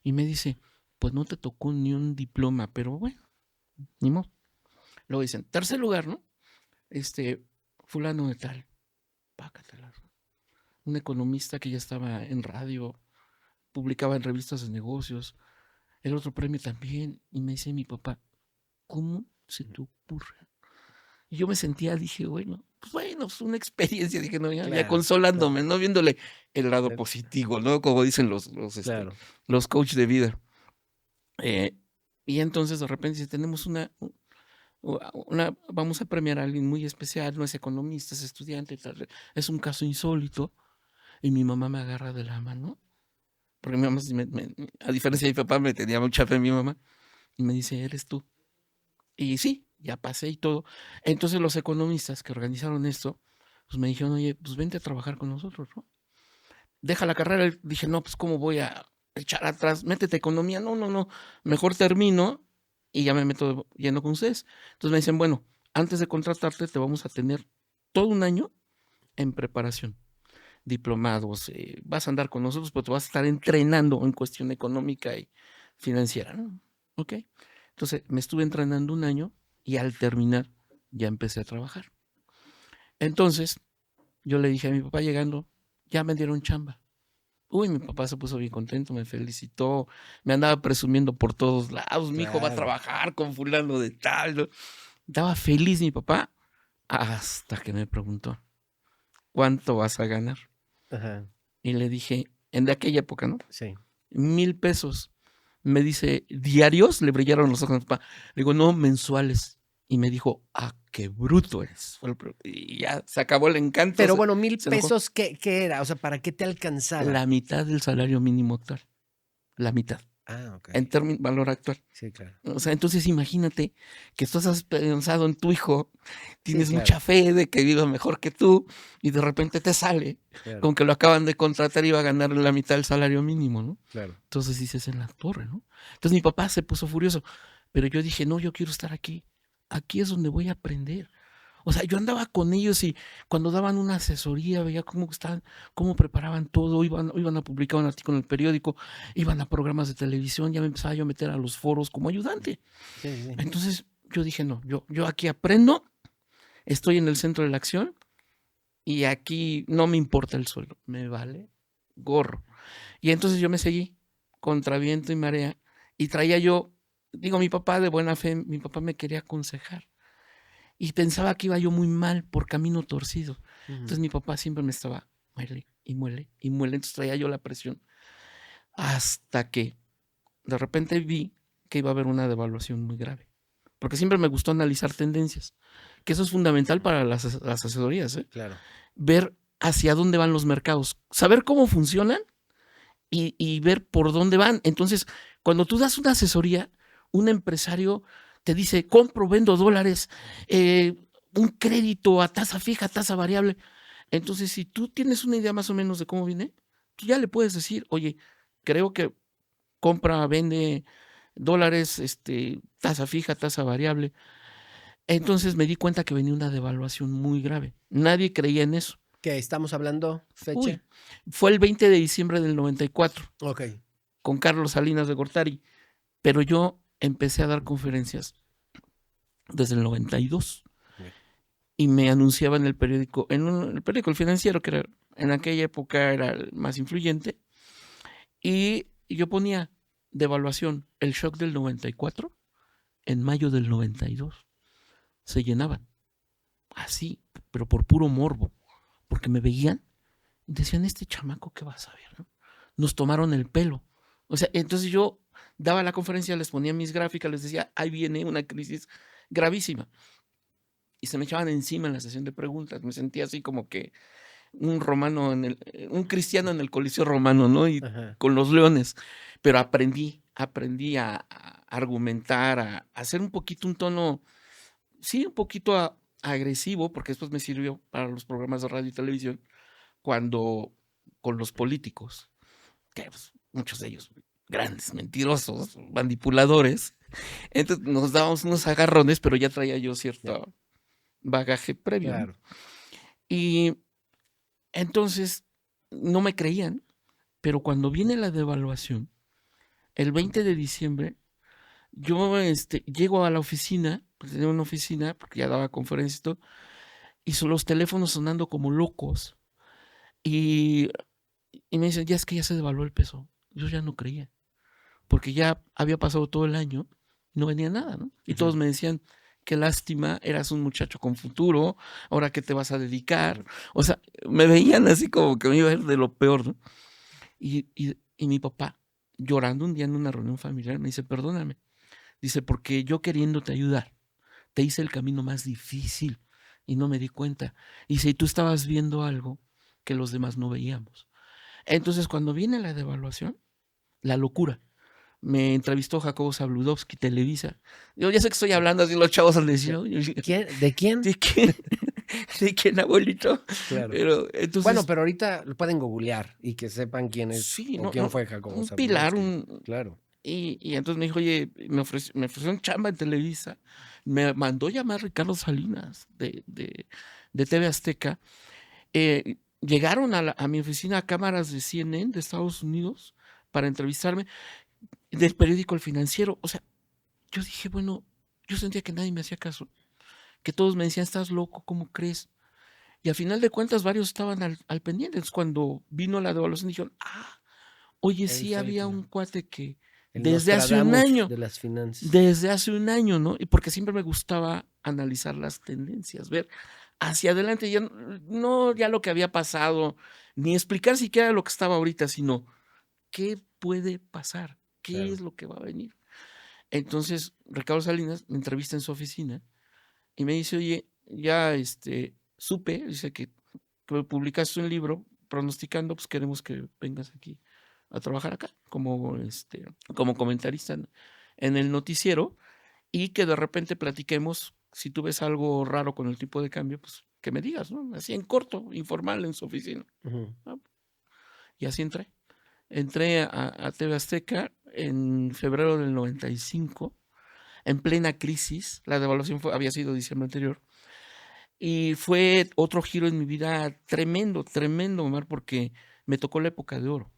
Y me dice, pues no te tocó ni un diploma, pero bueno, ni modo. Luego dicen, tercer lugar, ¿no? Fulano de tal, pácatelas. Un economista que ya estaba en radio, publicaba en revistas de negocios. El otro premio también. Y me dice mi papá, ¿cómo se te ocurre? Y yo me sentía, dije, bueno, es una experiencia. Dije, no, ya Claro, consolándome, claro. ¿no? Viéndole el lado Eh, positivo, ¿no? Como dicen Claro. los coaches de vida. Y entonces de repente si tenemos vamos a premiar a alguien muy especial, no es economista, es estudiante, tal, es un caso insólito, y mi mamá me agarra de la mano, porque mi mamá, a diferencia de mi papá, me tenía mucha fe en mi mamá, y me dice, eres tú. Y sí, ya pasé y todo. Entonces los economistas que organizaron esto, pues me dijeron, oye, pues vente a trabajar con nosotros, ¿no? Deja la carrera. Dije, no, pues cómo voy a echar atrás, métete a economía. No, mejor termino y ya me meto lleno con ustedes. Entonces me dicen, bueno, antes de contratarte te vamos a tener todo un año en preparación, diplomados, vas a andar con nosotros, pero te vas a estar entrenando en cuestión económica y financiera, ¿no? ¿Ok? Entonces me estuve entrenando un año y al terminar ya empecé a trabajar. Entonces yo le dije a mi papá llegando, ya me dieron chamba. Uy, mi papá se puso bien contento, me felicitó, me andaba presumiendo por todos lados, mi hijo va a Claro. trabajar con fulano de tal, ¿no? Estaba feliz mi papá hasta que me preguntó, ¿cuánto vas a ganar? Ajá. Y le dije, en de aquella época, ¿no? Sí. 1,000 pesos. Me dice, ¿diarios? Le brillaron los ojos a mi papá. Le digo, no, mensuales. Y me dijo, qué bruto eres. Y ya se acabó el encanto. Pero bueno, 1,000 se enojó. pesos, ¿qué era? O sea, ¿para qué te alcanzaba? La mitad del salario mínimo actual. La mitad. Ok. En valor actual. Sí, claro. O sea, entonces imagínate que tú has pensado en tu hijo, tienes claro. mucha fe de que viva mejor que tú, y de repente te sale Claro. con que lo acaban de contratar y va a ganar la mitad del salario mínimo, ¿no? Claro. Entonces dices en la torre, ¿no? Entonces mi papá se puso furioso, pero yo dije, no, yo quiero estar aquí. Aquí es donde voy a aprender. O sea, yo andaba con ellos y cuando daban una asesoría, veía cómo estaban, cómo preparaban todo, iban a publicar un artículo en el periódico, iban a programas de televisión, ya me empezaba yo a meter a los foros como ayudante. Sí. Entonces yo dije, no, yo aquí aprendo, estoy en el centro de la acción y aquí no me importa el sueldo, me vale gorro. Y entonces yo me seguí contra viento y marea y traía yo, digo, mi papá de buena fe, mi papá me quería aconsejar. Y pensaba que iba yo muy mal por camino torcido. Entonces mi papá siempre me estaba muele y muele y muele. Entonces traía yo la presión. Hasta que de repente vi que iba a haber una devaluación muy grave. Porque siempre me gustó analizar tendencias. Que eso es fundamental para las asesorías. Claro. Ver hacia dónde van los mercados. Saber cómo funcionan y ver por dónde van. Entonces, cuando tú das una asesoría, un empresario te dice, compro, vendo dólares, un crédito a tasa fija, tasa variable. Entonces, si tú tienes una idea más o menos de cómo viene, tú ya le puedes decir, oye, creo que compra, vende dólares, tasa fija, tasa variable. Entonces me di cuenta que venía una devaluación muy grave. Nadie creía en eso. ¿Qué estamos hablando? ¿Fecha? Uy, fue el 20 de diciembre del 94. Ok. Con Carlos Salinas de Gortari. Pero yo empecé a dar conferencias desde el 92 y me anunciaba en el periódico, el periódico El Financiero, que en aquella época era el más influyente, y yo ponía devaluación, el shock del 94, en mayo del 92. Se llenaban, así, pero por puro morbo, porque me veían y decían, este chamaco, ¿qué vas a ver? ¿No? Nos tomaron el pelo. O sea, entonces yo daba la conferencia, les ponía mis gráficas, les decía, ahí viene una crisis gravísima. Y se me echaban encima en la sesión de preguntas. Me sentía así como que un cristiano en el Coliseo Romano, ¿no? Y con los leones. Pero aprendí a argumentar, a hacer un poquito un tono, sí, un poquito agresivo, porque después me sirvió para los programas de radio y televisión, cuando con los políticos, que pues, muchos de ellos grandes, mentirosos, manipuladores. Entonces nos dábamos unos agarrones, pero ya traía yo cierto bagaje previo, ¿no? Claro. Y entonces no me creían, pero cuando viene la devaluación, el 20 de diciembre, yo llego a la oficina, pues tenía una oficina, porque ya daba conferencias y todo, y son los teléfonos sonando como locos. Y me dicen, ya es que ya se devaluó el peso. Yo ya no creía, porque ya había pasado todo el año y no venía nada, ¿no? Y todos me decían, qué lástima, eras un muchacho con futuro, ahora qué te vas a dedicar. O sea, me veían así como que me iba a ir de lo peor, ¿no? Y mi papá, llorando un día en una reunión familiar, me dice, perdóname. Dice, porque yo queriéndote ayudar, te hice el camino más difícil y no me di cuenta. Dice, y tú estabas viendo algo que los demás no veíamos. Entonces, cuando viene la devaluación, la locura. Me entrevistó Jacobo Zabludovsky, Televisa. Yo ya sé que estoy hablando así, los chavos al decir, ¿Quién? ¿De quién? ¿de quién? ¿De quién, abuelito? Claro. Pero entonces, Bueno, pero ahorita lo pueden googlear y que sepan quién es sí, o no, quién no, fue Jacobo un Zabludovsky. pilar, Claro. y entonces me dijo, oye, me ofreció un chamba en Televisa. Me mandó llamar Ricardo Salinas de TV Azteca. Llegaron a mi oficina a cámaras de CNN de Estados Unidos para entrevistarme, del periódico El Financiero. O sea, yo dije, bueno, yo sentía que nadie me hacía caso, que todos me decían, estás loco, ¿cómo crees? Y al final de cuentas varios estaban al pendiente. Entonces, cuando vino la devaluación dijeron, oye, Él sí fue había un cuate que el desde hace un Nostradamus año, de las finanzas. ¿no? Y porque siempre me gustaba analizar las tendencias, ver hacia adelante, ya no ya lo que había pasado, ni explicar siquiera lo que estaba ahorita, sino qué puede pasar, qué Claro. es lo que va a venir. Entonces, Ricardo Salinas me entrevista en su oficina y me dice, oye, ya supe, dice que publicaste un libro pronosticando, pues queremos que vengas aquí a trabajar acá como comentarista en el noticiero, y que de repente platiquemos, si tú ves algo raro con el tipo de cambio, pues que me digas, ¿no? Así en corto, informal en su oficina. Y así entré. Entré a TV Azteca en febrero del 95, en plena crisis. La devaluación había sido diciembre anterior. Y fue otro giro en mi vida tremendo, tremendo, Omar, porque me tocó la época de oro.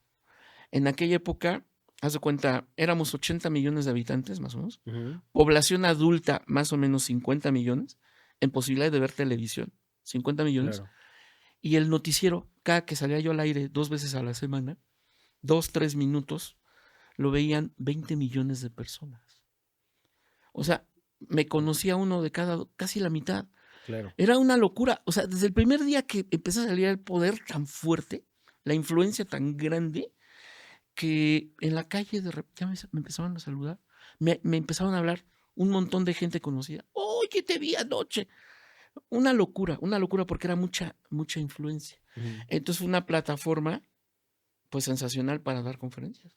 En aquella época, haz de cuenta, éramos 80 millones de habitantes, más o menos. Población adulta, más o menos 50 millones, en posibilidad de ver televisión, 50 millones. Claro. Y el noticiero, cada que salía yo al aire 2 veces a la semana, 2, 3 minutos, lo veían 20 millones de personas. O sea, me conocía uno de cada, casi la mitad. Claro. Era una locura. O sea, desde el primer día que empezó a salir el poder tan fuerte, la influencia tan grande, que en la calle de repente ya me empezaban a saludar, me empezaban a hablar un montón de gente conocida. Oye, te vi anoche. Una locura porque era mucha influencia. Entonces fue una plataforma pues sensacional para dar conferencias.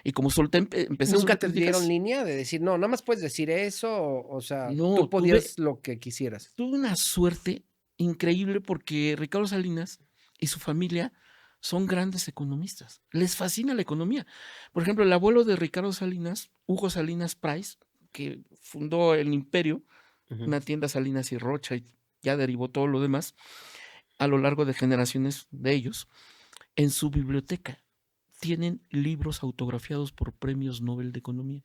Y como solté, empecé a ¿Nunca soltar te críticas, dieron línea de decir, no, nada más puedes decir eso? O sea, no, tú podías lo que quisieras. tuve una suerte increíble porque Ricardo Salinas y su familia son grandes economistas. Les fascina la economía. Por ejemplo, el abuelo de Ricardo Salinas, Hugo Salinas Price, que fundó el Imperio, una tienda Salinas y Rocha, y ya derivó todo lo demás a lo largo de generaciones de ellos. En su biblioteca tienen libros autografiados por premios Nobel de Economía.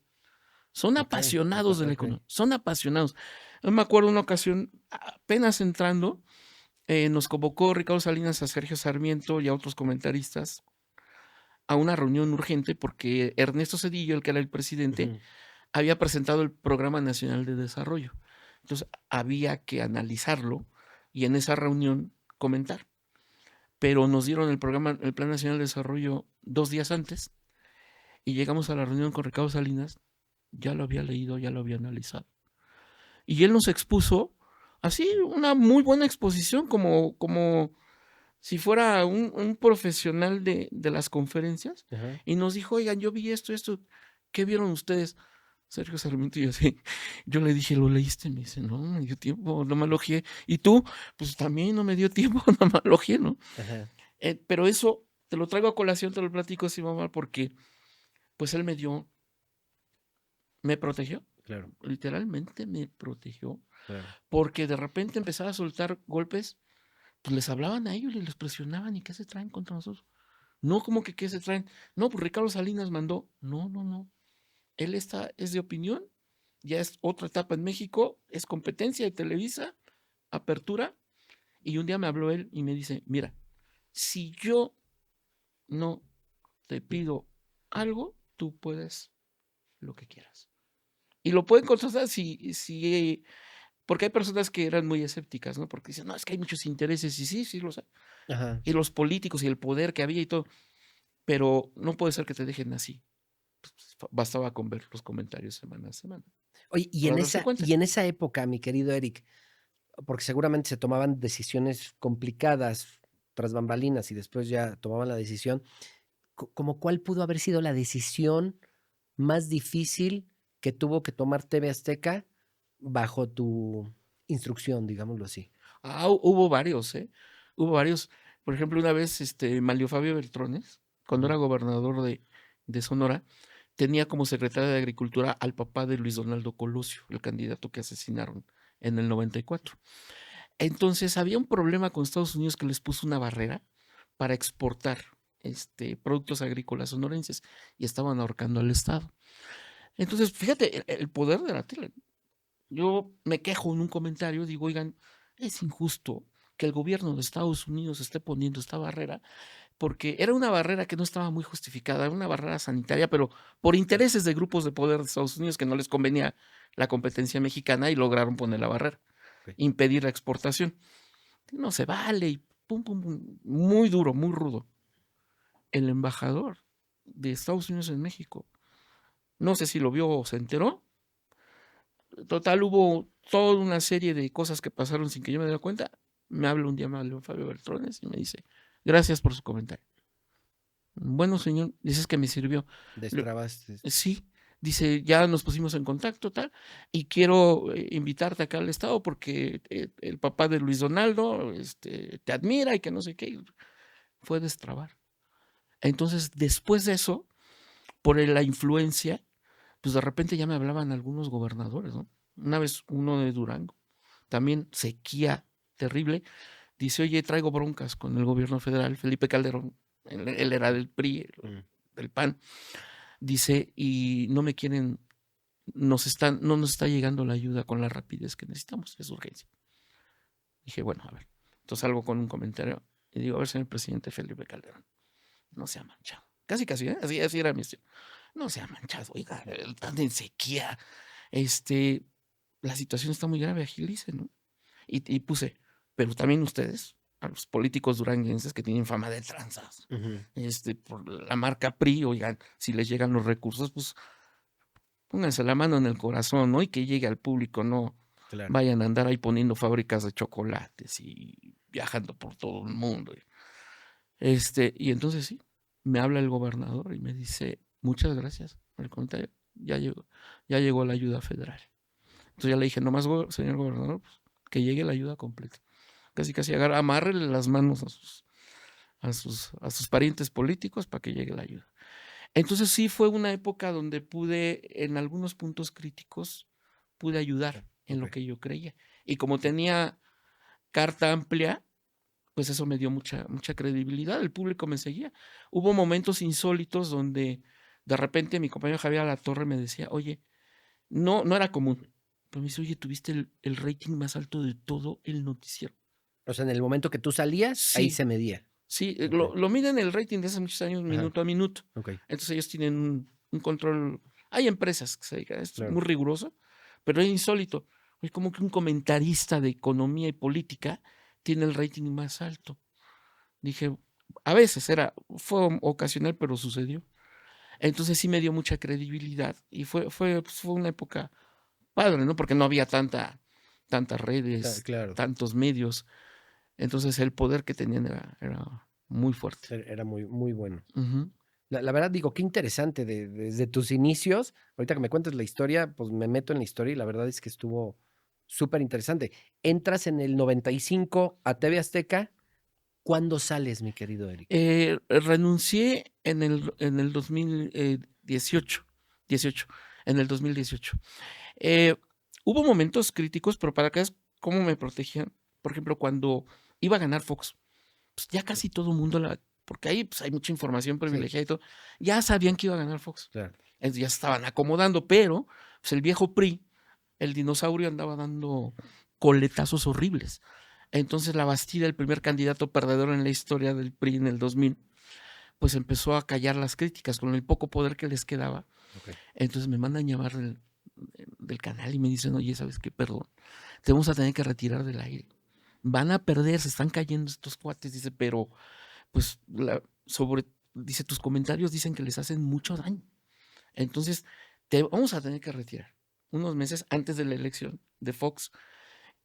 Son apasionados de la economía, son apasionados. Yo me acuerdo una ocasión, apenas entrando, nos convocó Ricardo Salinas a Sergio Sarmiento y a otros comentaristas a una reunión urgente porque Ernesto Zedillo, el que era el presidente, había presentado el Programa Nacional de Desarrollo. Entonces había que analizarlo y en esa reunión comentar. Pero nos dieron el Plan Nacional de Desarrollo 2 días antes y llegamos a la reunión con Ricardo Salinas, ya lo había leído, ya lo había analizado. Y él nos expuso así una muy buena exposición, como si fuera un profesional de las conferencias, y nos dijo, oigan, yo vi esto, ¿qué vieron ustedes? Sergio Sarmiento, y yo así, yo le dije, ¿lo leíste? Me dice, no, me dio tiempo, no me elogié. ¿Y tú? Pues también no me dio tiempo, no me elogié, ¿no? Ajá, Pero eso te lo traigo a colación, te lo platico así, mamá, porque pues él me protegió, claro, literalmente me protegió, claro. porque de repente empezaba a soltar golpes, pues les hablaban a ellos y les presionaban, ¿y qué se traen contra nosotros? No, como que qué se traen. No, pues Ricardo Salinas mandó. No, no, no. Él es de opinión, ya es otra etapa en México, es competencia de Televisa, apertura. Y un día me habló él y me dice, mira, si yo no te pido algo, tú puedes lo que quieras. Y lo pueden contrastar si, porque hay personas que eran muy escépticas, ¿no? Porque dicen, no, es que hay muchos intereses, y sí, sí, los hay. Ajá. Y los políticos y el poder que había y todo, pero no puede ser que te dejen así. Pues, bastaba con ver los comentarios semana a semana Oye, para darse cuenta. y en esa época, mi querido Eric, porque seguramente se tomaban decisiones complicadas tras bambalinas y después ya tomaban la decisión, ¿como cuál pudo haber sido la decisión más difícil que tuvo que tomar TV Azteca bajo tu instrucción, digámoslo así? Hubo varios, ¿eh? Hubo varios. Por ejemplo, una vez, Manlio Fabio Beltrones, cuando Ujú. era gobernador de Sonora, tenía como secretario de Agricultura al papá de Luis Donaldo Colosio, el candidato que asesinaron en el 94. Entonces, había un problema con Estados Unidos que les puso una barrera para exportar productos agrícolas sonorenses y estaban ahorcando al Estado. Entonces, fíjate, el poder de la tele. Yo me quejo en un comentario, digo, oigan, es injusto que el gobierno de Estados Unidos esté poniendo esta barrera, porque era una barrera que no estaba muy justificada, era una barrera sanitaria, pero por intereses de grupos de poder de Estados Unidos que no les convenía la competencia mexicana y lograron poner la barrera, Ok. impedir la exportación. No se vale y pum, pum, pum, muy duro, muy rudo. El embajador de Estados Unidos en México, no sé si lo vio o se enteró. Total, hubo toda una serie de cosas que pasaron sin que yo me diera cuenta. Me habla un día, me habló Fabio Beltrones y me dice, gracias por su comentario. Bueno, señor, dices que me sirvió. Destrabaste. Sí, dice, ya nos pusimos en contacto, tal, y quiero invitarte acá al estado porque el papá de Luis Donaldo te admira y que no sé qué. Fue destrabar. Entonces, después de eso, por la influencia, pues de repente ya me hablaban algunos gobernadores, ¿no? Una vez uno de Durango, también sequía terrible, dice, oye, traigo broncas con el gobierno federal, Felipe Calderón, él era del PRI, Mm. del PAN, dice, y no me quieren, no nos está llegando la ayuda con la rapidez que necesitamos, es urgencia. Dije, bueno, a ver, entonces salgo con un comentario y digo, a ver, señor presidente Felipe Calderón, no se ha manchado. Casi, casi, ¿eh? Así era mi estilo. No se ha manchado, oiga, están en sequía, la situación está muy grave, agilice, ¿no? Y puse, pero también ustedes, a los políticos duranguenses que tienen fama de tranzas, Ujú. por la marca PRI, oigan, si les llegan los recursos, pues pónganse la mano en el corazón, ¿no? Y que llegue al público, no Claro. vayan a andar ahí poniendo fábricas de chocolates y viajando por todo el mundo. Y entonces sí, me habla el gobernador y me dice, muchas gracias por el comentario, ya llegó la ayuda federal. Entonces ya le dije, nomás, señor gobernador, pues, que llegue la ayuda completa. Casi, casi amárrele las manos a sus parientes políticos para que llegue la ayuda. Entonces sí fue una época donde pude, en algunos puntos críticos, pude ayudar en lo Ok. que yo creía. Y como tenía carta amplia, pues eso me dio mucha, mucha credibilidad. El público me seguía. Hubo momentos insólitos donde de repente mi compañero Javier Alatorre me decía, oye, no era común, pero me dice, oye, tuviste el rating más alto de todo el noticiero. O sea, en el momento que tú salías, ahí Sí, se medía. sí, Ok. lo miden el rating de hace muchos años, Ajá. minuto a minuto. Ok. Entonces ellos tienen un control. Hay empresas que se dedican a esto, Claro. muy riguroso, pero es insólito. Oye, como que un comentarista de economía y política tiene el rating más alto. Dije, a veces fue ocasional, pero sucedió. Entonces sí me dio mucha credibilidad y pues, fue una época padre, ¿no? Porque no había tantas redes, Claro. tantos medios. Entonces el poder que tenían era muy fuerte. Era muy, muy bueno. Ujú. La verdad, digo, qué interesante, desde tus inicios. Ahorita que me cuentes la historia, pues me meto en la historia y la verdad es que estuvo súper interesante. Entras en el 95 a TV Azteca. ¿Cuándo sales, mi querido Eric? Renuncié en el 2018, 18, en el 2018. Eh, Hubo momentos críticos, pero para que veas cómo me protegían, por ejemplo, cuando iba a ganar Fox, pues ya Sí, casi todo el mundo porque ahí, pues, hay mucha información sí, privilegiada y todo, ya sabían que iba a ganar Fox. claro. Ya se estaban acomodando, pero, pues, el viejo PRI, el dinosaurio andaba dando coletazos horribles. Entonces, la Bastida, el primer candidato perdedor en la historia del PRI en el 2000, pues, empezó a callar las críticas con el poco poder que les quedaba. Ok. Entonces, me mandan llamar del canal y me dicen: "Oye, ¿sabes qué? Perdón, te vamos a tener que retirar del aire. Van a perder, se están cayendo estos cuates", dice, "pero, pues, dice, tus comentarios dicen que les hacen mucho daño. Entonces, te vamos a tener que retirar unos meses antes de la elección de Fox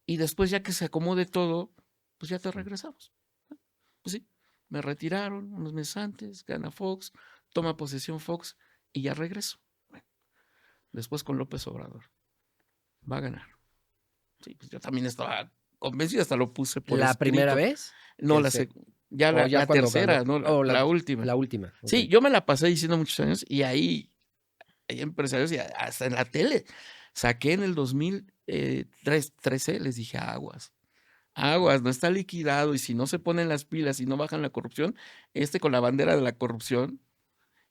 y después, ya que se acomode todo, pues ya te Mm. regresamos". Pues sí, me retiraron unos meses antes, gana Fox, toma posesión Fox y ya regreso. Bueno, después con López Obrador, va a ganar. Sí, pues yo también estaba convencido, hasta lo puse por ¿La primera escrito. vez? No, Que se ya o ya la cuando tercera, ganó, no, o la última. la última, Sí, okey. yo me la pasé diciendo muchos años y ahí hay empresarios y hasta en la tele. Saqué en el 2013, les dije: "Aguas, aguas, no está liquidado y si no se ponen las pilas y no bajan la corrupción, con la bandera de la corrupción,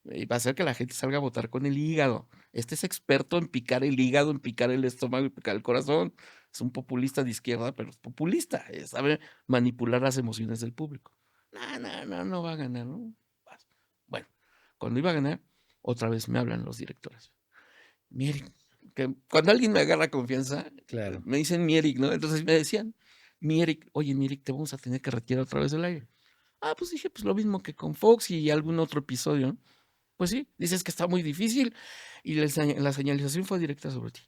va a hacer que la gente salga a votar con el hígado. Este es experto en picar el hígado, en picar el estómago y picar el corazón. Es un populista de izquierda, pero es populista, sabe manipular las emociones del público". No, no, no, no va a ganar, ¿no? Bueno, cuando iba a ganar, otra vez me hablan los directores. Mi Eric, que cuando alguien me agarra confianza, Claro. me dicen mi Eric, ¿no? Entonces me decían: "Mi Eric, oye, mi Eric, te vamos a tener que retirar otra vez del aire". Ah, pues dije: "Pues lo mismo que con Fox y algún otro episodio", ¿no? Pues sí, dices que está muy difícil y la señalización fue directa sobre ti.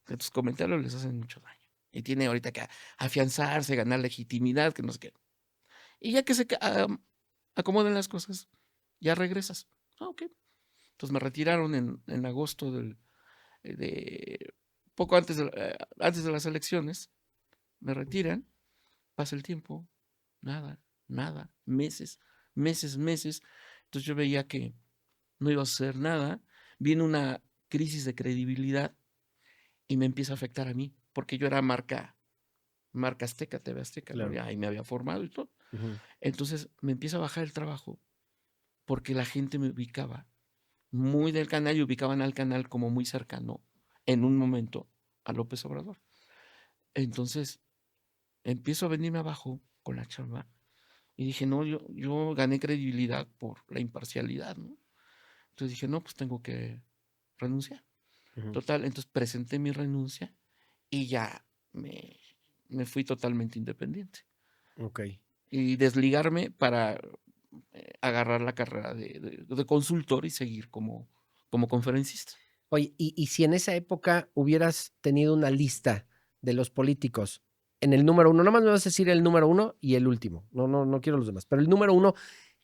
Que tus comentarios les hacen mucho daño. Y tiene ahorita que afianzarse, ganar legitimidad, que no sé qué. Y ya que acomoden las cosas, ya regresas. Ah, okey. Entonces me retiraron en agosto de poco antes de las elecciones, me retiran, pasa el tiempo, nada, nada, meses, meses, meses. Entonces yo veía que no iba a hacer nada, viene una crisis de credibilidad y me empieza a afectar a mí, porque yo era marca Azteca, TV Azteca, ¿no? Claro. Ya ahí me había formado y todo. Ujú. Entonces me empieza a bajar el trabajo porque la gente me ubicaba muy del canal y ubicaban al canal como muy cercano en un momento a López Obrador. Entonces empiezo a venirme abajo con la chamba y dije: "No, yo gané credibilidad por la imparcialidad", ¿no? Entonces dije: "No, pues tengo que renunciar". Ujú. Total, entonces presenté mi renuncia y ya me fui totalmente independiente. Okey. Y desligarme para, agarrar la carrera de consultor y seguir como conferencista. Oye, y si en esa época hubieras tenido una lista de los políticos en el número uno, nada más me vas a decir el número uno y el último, no quiero los demás, pero el número uno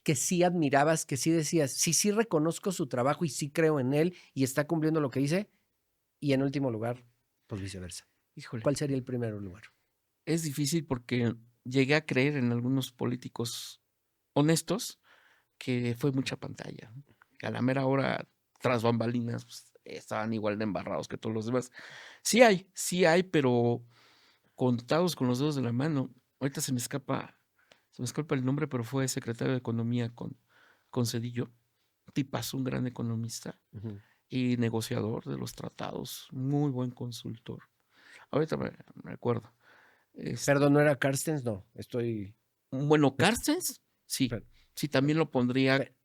que sí admirabas, que sí decías: "Sí, sí reconozco su trabajo y sí creo en él y está cumpliendo lo que dice", y en último lugar, pues viceversa. Híjole, ¿Cuál sería el primer lugar? es difícil porque llegué a creer en algunos políticos honestos que fue mucha pantalla, ¿no? Que a la mera hora, tras bambalinas, pues, estaban igual de embarrados que todos los demás. Sí hay, pero contados con los dedos de la mano. Ahorita se me escapa el nombre, pero fue secretario de Economía con Cedillo, tipazo, un gran economista Ujú. y negociador de los tratados, muy buen consultor. Ahorita me acuerdo. Este, Perdón, ¿no era Carstens? No, estoy bueno, es Carstens, sí, pe sí, también lo pondría. pe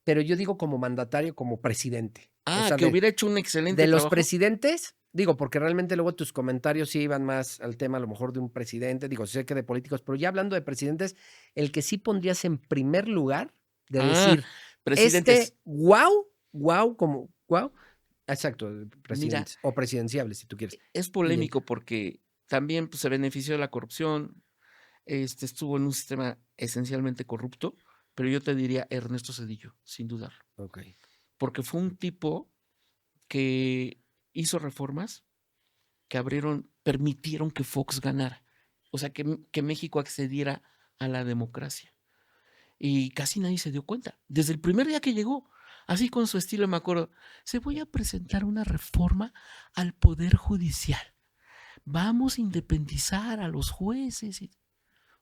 pero yo digo como mandatario, como presidente. O sea, Que hubiera hecho un de excelente los trabajo. presidentes, digo, porque realmente luego tus comentarios sí iban más al tema, a lo mejor, de un presidente, digo, sé que de políticos, pero ya hablando de presidentes, el que sí pondrías en primer lugar de Ah, decir, presidentes. guau, como guau, exacto, Mira, presidentes o presidenciables, si tú quieres. es Y el polémico porque también, pues, se benefició de la corrupción, estuvo en un sistema esencialmente corrupto, pero yo te diría Ernesto Zedillo, sin dudarlo. Ok. Porque fue un tipo que hizo reformas que permitieron que Fox ganara. O sea, que México accediera a la democracia. Y casi nadie se dio cuenta. Desde el primer día que llegó, así con su estilo, me acuerdo, se voy a presentar una reforma al Poder Judicial. Vamos a independizar a los jueces.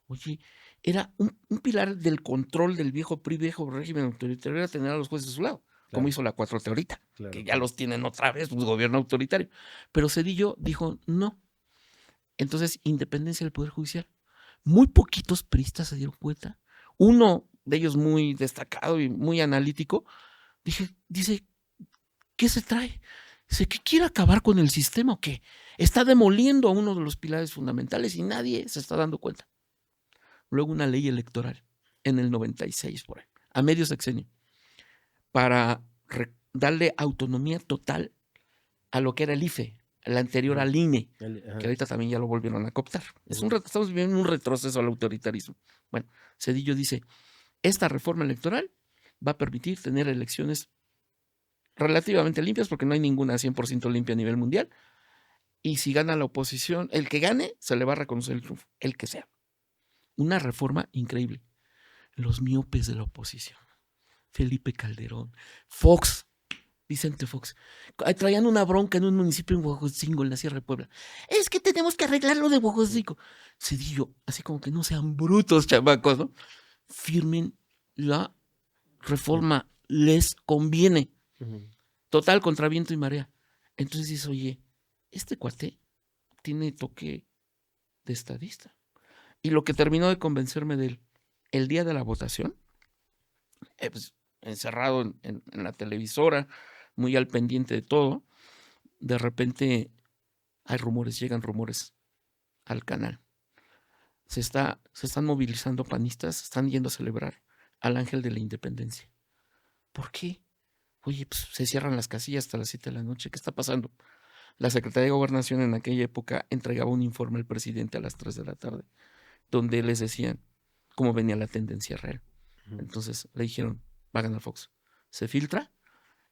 Oye, era un pilar del control del viejo PRI, viejo régimen autoritario, era tener a los jueces a su lado, como Claro. hizo la 4T ahorita, Claro, que ya claro. los tienen otra vez, pues, gobierno autoritario. Pero Zedillo dijo no. Entonces, independencia del Poder Judicial. Muy poquitos priistas se dieron cuenta. Uno de ellos muy destacado y muy analítico, dice, ¿qué se trae? Dice, ¿qué quiere acabar con el sistema o qué? Está demoliendo a uno de los pilares fundamentales y nadie se está dando cuenta. Luego una ley electoral en el 96, por ahí, a medio sexenio, para darle autonomía total a lo que era el IFE, el anterior al INE, que ahorita también ya lo volvieron a cooptar. Estamos viviendo un retroceso al autoritarismo. Bueno, Zedillo dice, esta reforma electoral va a permitir tener elecciones relativamente limpias, porque no hay ninguna 100% limpia a nivel mundial, y si gana la oposición, el que gane, se le va a reconocer el triunfo, el que sea. Una reforma increíble. Los miopes de la oposición. Felipe Calderón, Fox, Vicente Fox, traían una bronca en un municipio en Huejotzingo, en la Sierra de Puebla. Es que tenemos que arreglar lo de Huejotzingo. Zedillo, así como que no sean brutos, chamacos, ¿no? Firmen la reforma, les conviene. Total, contra viento y marea. Entonces dice, oye, este cuate tiene toque de estadista. Y lo que terminó de convencerme de él, el día de la votación, pues, encerrado en la televisora, muy al pendiente de todo, de repente hay rumores, llegan rumores al canal. Se están movilizando panistas, están yendo a celebrar al Ángel de la Independencia. ¿Por qué? Oye, pues se cierran las casillas hasta las 7 de la noche. ¿Qué está pasando? La Secretaría de Gobernación en aquella época entregaba un informe al presidente a las 3 de la tarde, donde les decían cómo venía la tendencia real. Entonces le dijeron, va a ganar Fox. Se filtra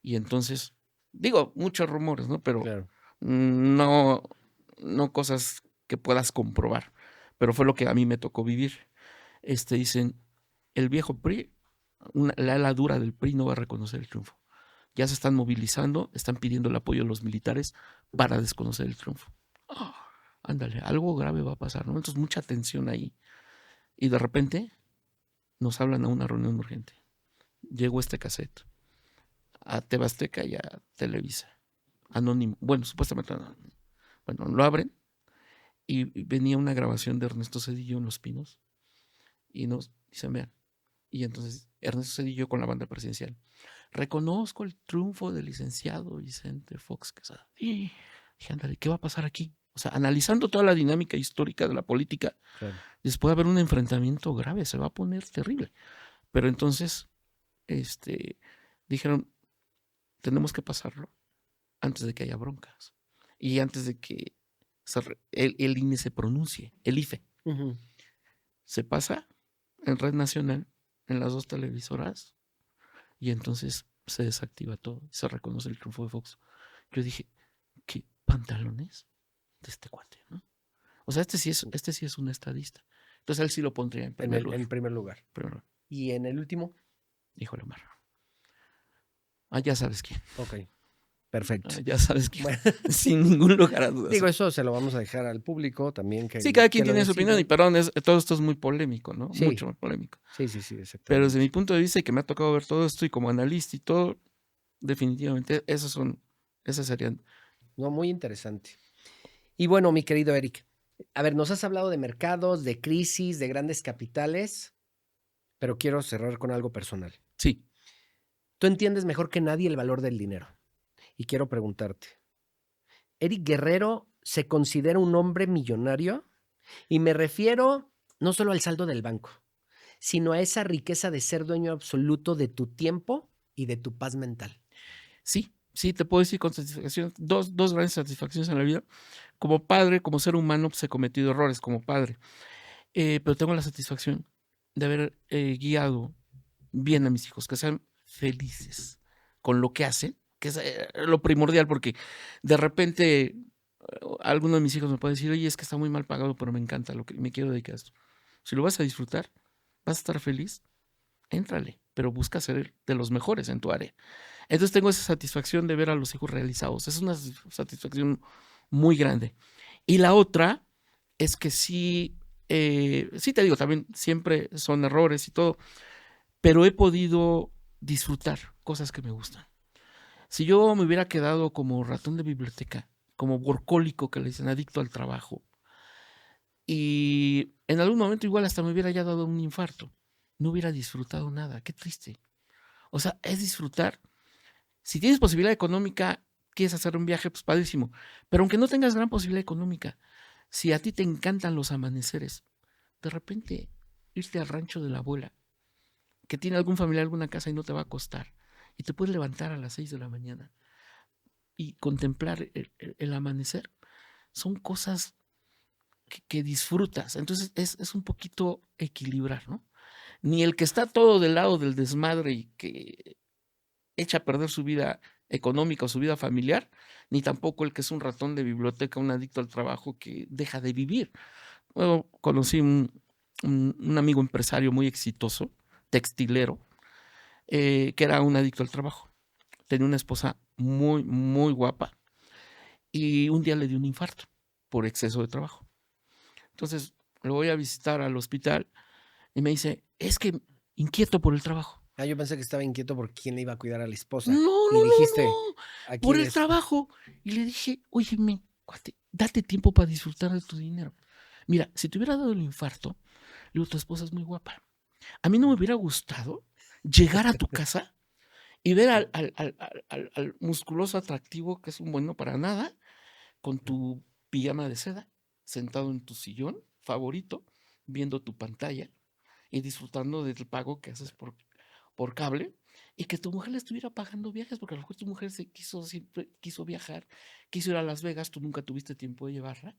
y entonces, digo, muchos rumores, ¿no? Pero Claro. no cosas que puedas comprobar. Pero fue lo que a mí me tocó vivir. Dicen, el viejo PRI, la ala dura del PRI no va a reconocer el triunfo. Ya se están movilizando, están pidiendo el apoyo de los militares para desconocer el triunfo. Ándale, algo grave va a pasar, ¿no? Entonces, mucha tensión ahí. Y de repente nos hablan a una reunión urgente. Llegó este cassette a TV Azteca y a Televisa. Anónimo. Bueno, supuestamente anónimo. Bueno, lo abren y venía una grabación de Ernesto Zedillo en Los Pinos. Y nos dicen, vean. Y entonces Ernesto Zedillo con la banda presidencial. Reconozco el triunfo del licenciado Vicente Fox Quesada. Y dije, ándale, ¿qué va a pasar aquí? O sea, analizando toda la dinámica histórica de la política, Claro. después de haber un enfrentamiento grave, se va a poner terrible. Pero entonces, dijeron, tenemos que pasarlo antes de que haya broncas. Y antes de que el INE se pronuncie, el IFE. Se pasa en Red Nacional, en las 2 televisoras, y entonces se desactiva todo, se reconoce el triunfo de Fox. Yo dije, ¿qué pantalones de este cuate, ¿no? O sea, este sí es un estadista. Entonces él sí lo pondría en primer lugar. En primer lugar. ¿Y en el último? Híjole, Omar. Ya sabes quién. Ok, perfecto. Ya sabes quién. Bueno. Sin ningún lugar a dudas. Digo, eso se lo vamos a dejar al público también. Sí, cada quien tiene su opinión y perdón, todo esto es muy polémico, ¿no? Sí. Mucho muy polémico. Sí, exactamente. Pero desde mi punto de vista y que me ha tocado ver todo esto y como analista y todo, definitivamente esas serían. No, muy interesante. Y bueno, mi querido Eric, a ver, nos has hablado de mercados, de crisis, de grandes capitales, pero quiero cerrar con algo personal. Sí. Tú entiendes mejor que nadie el valor del dinero. Y quiero preguntarte, ¿Eric Guerrero se considera un hombre millonario? Y me refiero no solo al saldo del banco, sino a esa riqueza de ser dueño absoluto de tu tiempo y de tu paz mental. Sí, te puedo decir con satisfacción, dos grandes satisfacciones en la vida. Como padre, como ser humano, pues he cometido errores como padre, pero tengo la satisfacción de haber guiado bien a mis hijos, que sean felices con lo que hacen, que es lo primordial, porque de repente alguno de mis hijos me puede decir, oye, es que está muy mal pagado, pero me encanta lo que me quiero dedicar a esto. Si lo vas a disfrutar, vas a estar feliz, éntrale, pero busca ser de los mejores en tu área. Entonces tengo esa satisfacción de ver a los hijos realizados. Es una satisfacción muy grande. Y la otra es que sí, sí te digo, también siempre son errores y todo, pero he podido disfrutar cosas que me gustan. Si yo me hubiera quedado como ratón de biblioteca, como workólico que le dicen, adicto al trabajo, y en algún momento igual hasta me hubiera ya dado un infarto, no hubiera disfrutado nada. Qué triste. O sea, es disfrutar. Si tienes posibilidad económica, quieres hacer un viaje, pues padrísimo. Pero aunque no tengas gran posibilidad económica, si a ti te encantan los amaneceres, de repente irte al rancho de la abuela, que tiene algún familiar, alguna casa y no te va a costar, y te puedes levantar a las 6 de la mañana y contemplar el amanecer, son cosas que disfrutas. Entonces es un poquito equilibrar, ¿no? Ni el que está todo del lado del desmadre y que echa a perder su vida económica o su vida familiar, ni tampoco el que es un ratón de biblioteca, un adicto al trabajo que deja de vivir. Bueno, conocí un amigo empresario muy exitoso, textilero, que era un adicto al trabajo. Tenía una esposa muy, muy guapa y un día le dio un infarto por exceso de trabajo. Entonces lo voy a visitar al hospital y me dice, es que inquieto por el trabajo. Ah, yo pensé que estaba inquieto por quién le iba a cuidar a la esposa. No, Y no, dijiste, no, no, aquí por el es. trabajo. Y le dije, óyeme, cuate, date tiempo para disfrutar de tu dinero. Mira, si te hubiera dado el infarto, le digo, tu esposa es muy guapa. A mí no me hubiera gustado llegar a tu casa y ver al musculoso atractivo, que es un bueno para nada, con tu pijama de seda, sentado en tu sillón favorito, viendo tu pantalla y disfrutando del pago que haces por cable, y que tu mujer le estuviera pagando viajes, porque a lo mejor tu mujer siempre quiso viajar, quiso ir a Las Vegas, tú nunca tuviste tiempo de llevarla,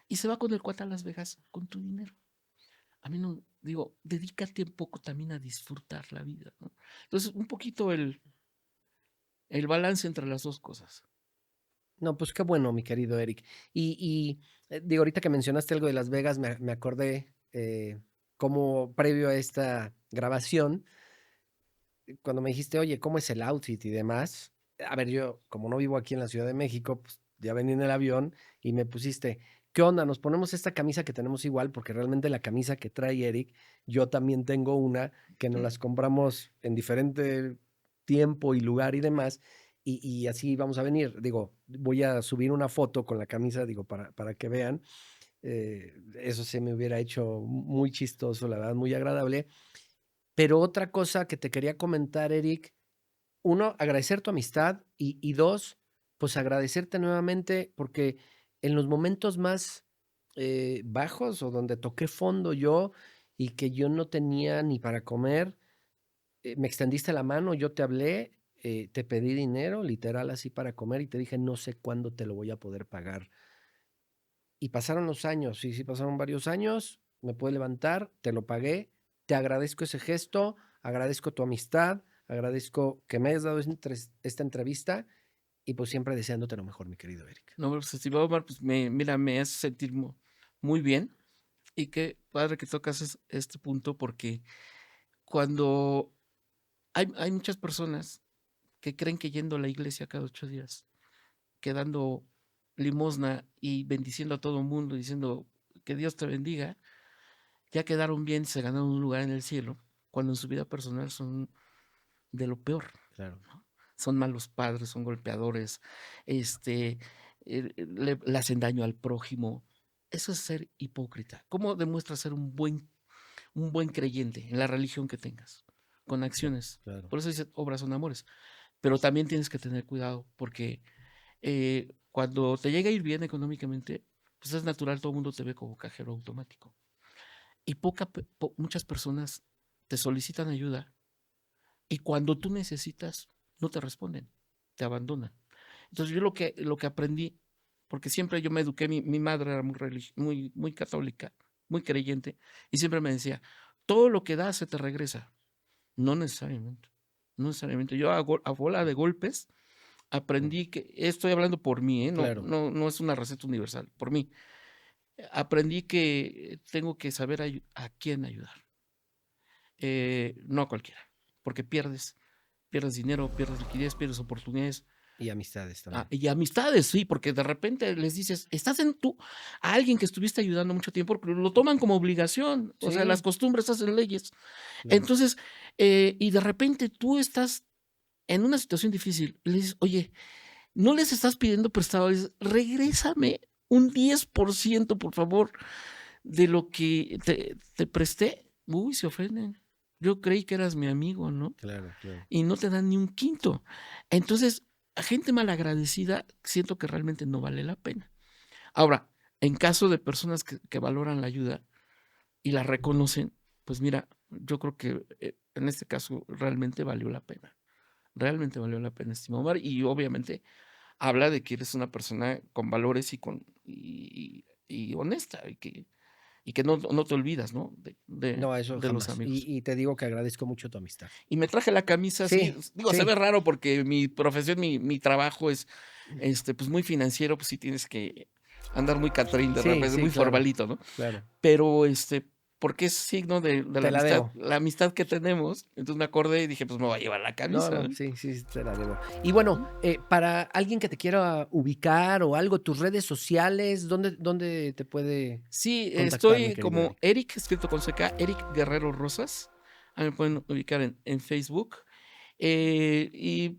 y se va con el cuate a Las Vegas con tu dinero. A mí no, digo, dedícate un poco también a disfrutar la vida, ¿no? Entonces, un poquito el balance entre las dos cosas. No, pues qué bueno, mi querido Eric. Digo, ahorita que mencionaste algo de Las Vegas, me acordé como previo a esta grabación, cuando me dijiste, oye, ¿cómo es el outfit y demás? A ver, yo, como no vivo aquí en la Ciudad de México, pues ya venía en el avión y me pusiste, ¿qué onda? Nos ponemos esta camisa que tenemos igual, porque realmente la camisa que trae Eric, yo también tengo una que nos las compramos en diferente tiempo y lugar y demás, y así vamos a venir. Digo, voy a subir una foto con la camisa, digo, para que vean. Eso se me hubiera hecho muy chistoso, la verdad, muy agradable. Pero otra cosa que te quería comentar, Eric, uno, agradecer tu amistad y dos, pues agradecerte nuevamente porque en los momentos más bajos o donde toqué fondo yo y que yo no tenía ni para comer, me extendiste la mano, yo te hablé, te pedí dinero, literal así para comer y te dije, no sé cuándo te lo voy a poder pagar. Y pasaron los años, sí, pasaron varios años, me pude levantar, te lo pagué, te agradezco ese gesto, agradezco tu amistad, agradezco que me hayas dado esta entrevista y pues siempre deseándote lo mejor, mi querido Eric. No, pues, estimado Omar, pues mira, me hace sentir muy bien y qué padre que tocas este punto porque cuando hay muchas personas que creen que yendo a la iglesia cada 8 días, que dando limosna y bendiciendo a todo el mundo, diciendo que Dios te bendiga, ya quedaron bien, se ganaron un lugar en el cielo, cuando en su vida personal son de lo peor, Claro. ¿no? Son malos padres, son golpeadores, le hacen daño al prójimo. Eso es ser hipócrita. ¿Cómo demuestras ser un buen creyente en la religión que tengas? Con acciones. Claro. Por eso dice, obras son amores. Pero también tienes que tener cuidado porque cuando te llega a ir bien económicamente, pues es natural, todo el mundo te ve como cajero automático. Y muchas personas te solicitan ayuda y cuando tú necesitas, no te responden, te abandonan. Entonces yo lo que aprendí, porque siempre yo me eduqué, mi madre era muy católica, muy creyente, y siempre me decía, todo lo que das se te regresa. No necesariamente, no necesariamente. Yo a bola de golpes aprendí que estoy hablando por mí, no Claro. no es una receta universal, por mí. Aprendí que tengo que saber a quién ayudar, no a cualquiera, porque pierdes dinero, pierdes liquidez, pierdes oportunidades. Y amistades también. Y amistades, sí, porque de repente les dices, estás en tú a alguien que estuviste ayudando mucho tiempo, porque lo toman como obligación, o sea, las Sí, costumbres hacen leyes. claro. Entonces, y de repente tú estás en una situación difícil, le dices: "Oye, no les estás pidiendo prestado, es regrésame un 10% por favor, de lo que te presté". Uy, se ofenden. Yo creí que eras mi amigo, ¿no? Claro, claro. Y no te dan ni un quinto. Entonces, a gente malagradecida, siento que realmente no vale la pena. Ahora, en caso de personas que valoran la ayuda y la reconocen, pues mira, yo creo que, en este caso realmente valió la pena. Realmente valió la pena, estimado Omar, y obviamente habla de que eres una persona con valores y honesta, y que no te olvidas, ¿no? No, eso De los jamás. amigos. Y te digo que agradezco mucho tu amistad. Y me traje la camisa así, Sí, digo, se sí, ve raro porque mi profesión, mi trabajo es, pues, muy financiero, pues sí tienes que andar muy Catrín de sí, repente, sí, muy claro, formalito, ¿no? claro. Pero, porque es signo de Te la debo. la amistad que tenemos, entonces me acordé y dije: "Pues me voy a llevar la No, camisa", no, ¿no? sí, sí, te la debo. Y bueno, para alguien que te quiera ubicar o algo, tus redes sociales, ¿dónde te puede Sí, contactar, mi estoy querido como Eric? Eric, escrito con CK, Eric Guerrero Rosas. Ahí me pueden ubicar en Facebook. Y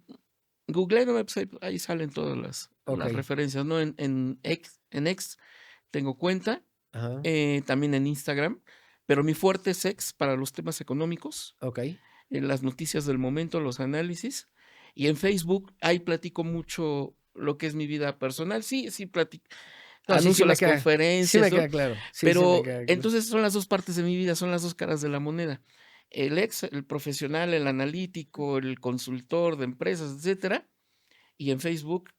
googléenme, pues, ahí salen todas las Okey. referencias, ¿no? En X tengo cuenta, Ajá. también en Instagram, pero mi fuerte es X para los temas económicos, Okey. en las noticias del momento, los análisis. Y en Facebook, ahí platico mucho lo que es mi vida personal. Sí, sí platico, No, anuncio las sí me conferencias, ¿no? queda claro. Sí, sí me Pero queda claro. entonces son las 2 partes de mi vida, son las 2 caras de la moneda. El ex, el profesional, el analítico, el consultor de empresas, etcétera, y en Facebook,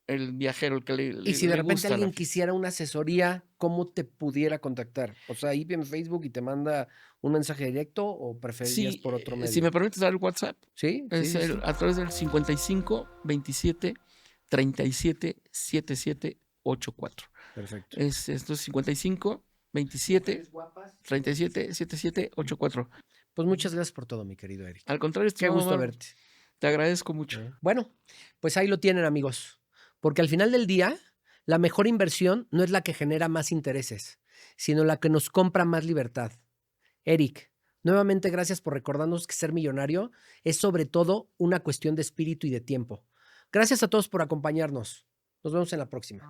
el viajero, el que le Y le si de le repente gusta la alguien fiesta. quisiera una asesoría, ¿cómo te pudiera contactar? O sea, ahí en Facebook y te manda un mensaje directo, ¿o preferirías Sí, por otro si medio? me permites dar el WhatsApp, ¿Sí? Sí, es sí, sí. a través del 55 27 37 87 84. Perfecto. Esto es 55 27 Mujeres guapas y 37 bonitas. 77 84. Pues muchas gracias por todo, mi querido Eric. Al contrario, Qué estimado gusto Omar, verte. te agradezco mucho. Bueno, pues ahí lo tienen, amigos. Porque al final del día, la mejor inversión no es la que genera más intereses, sino la que nos compra más libertad. Eric, nuevamente gracias por recordarnos que ser millonario es sobre todo una cuestión de espíritu y de tiempo. Gracias a todos por acompañarnos. Nos vemos en la próxima.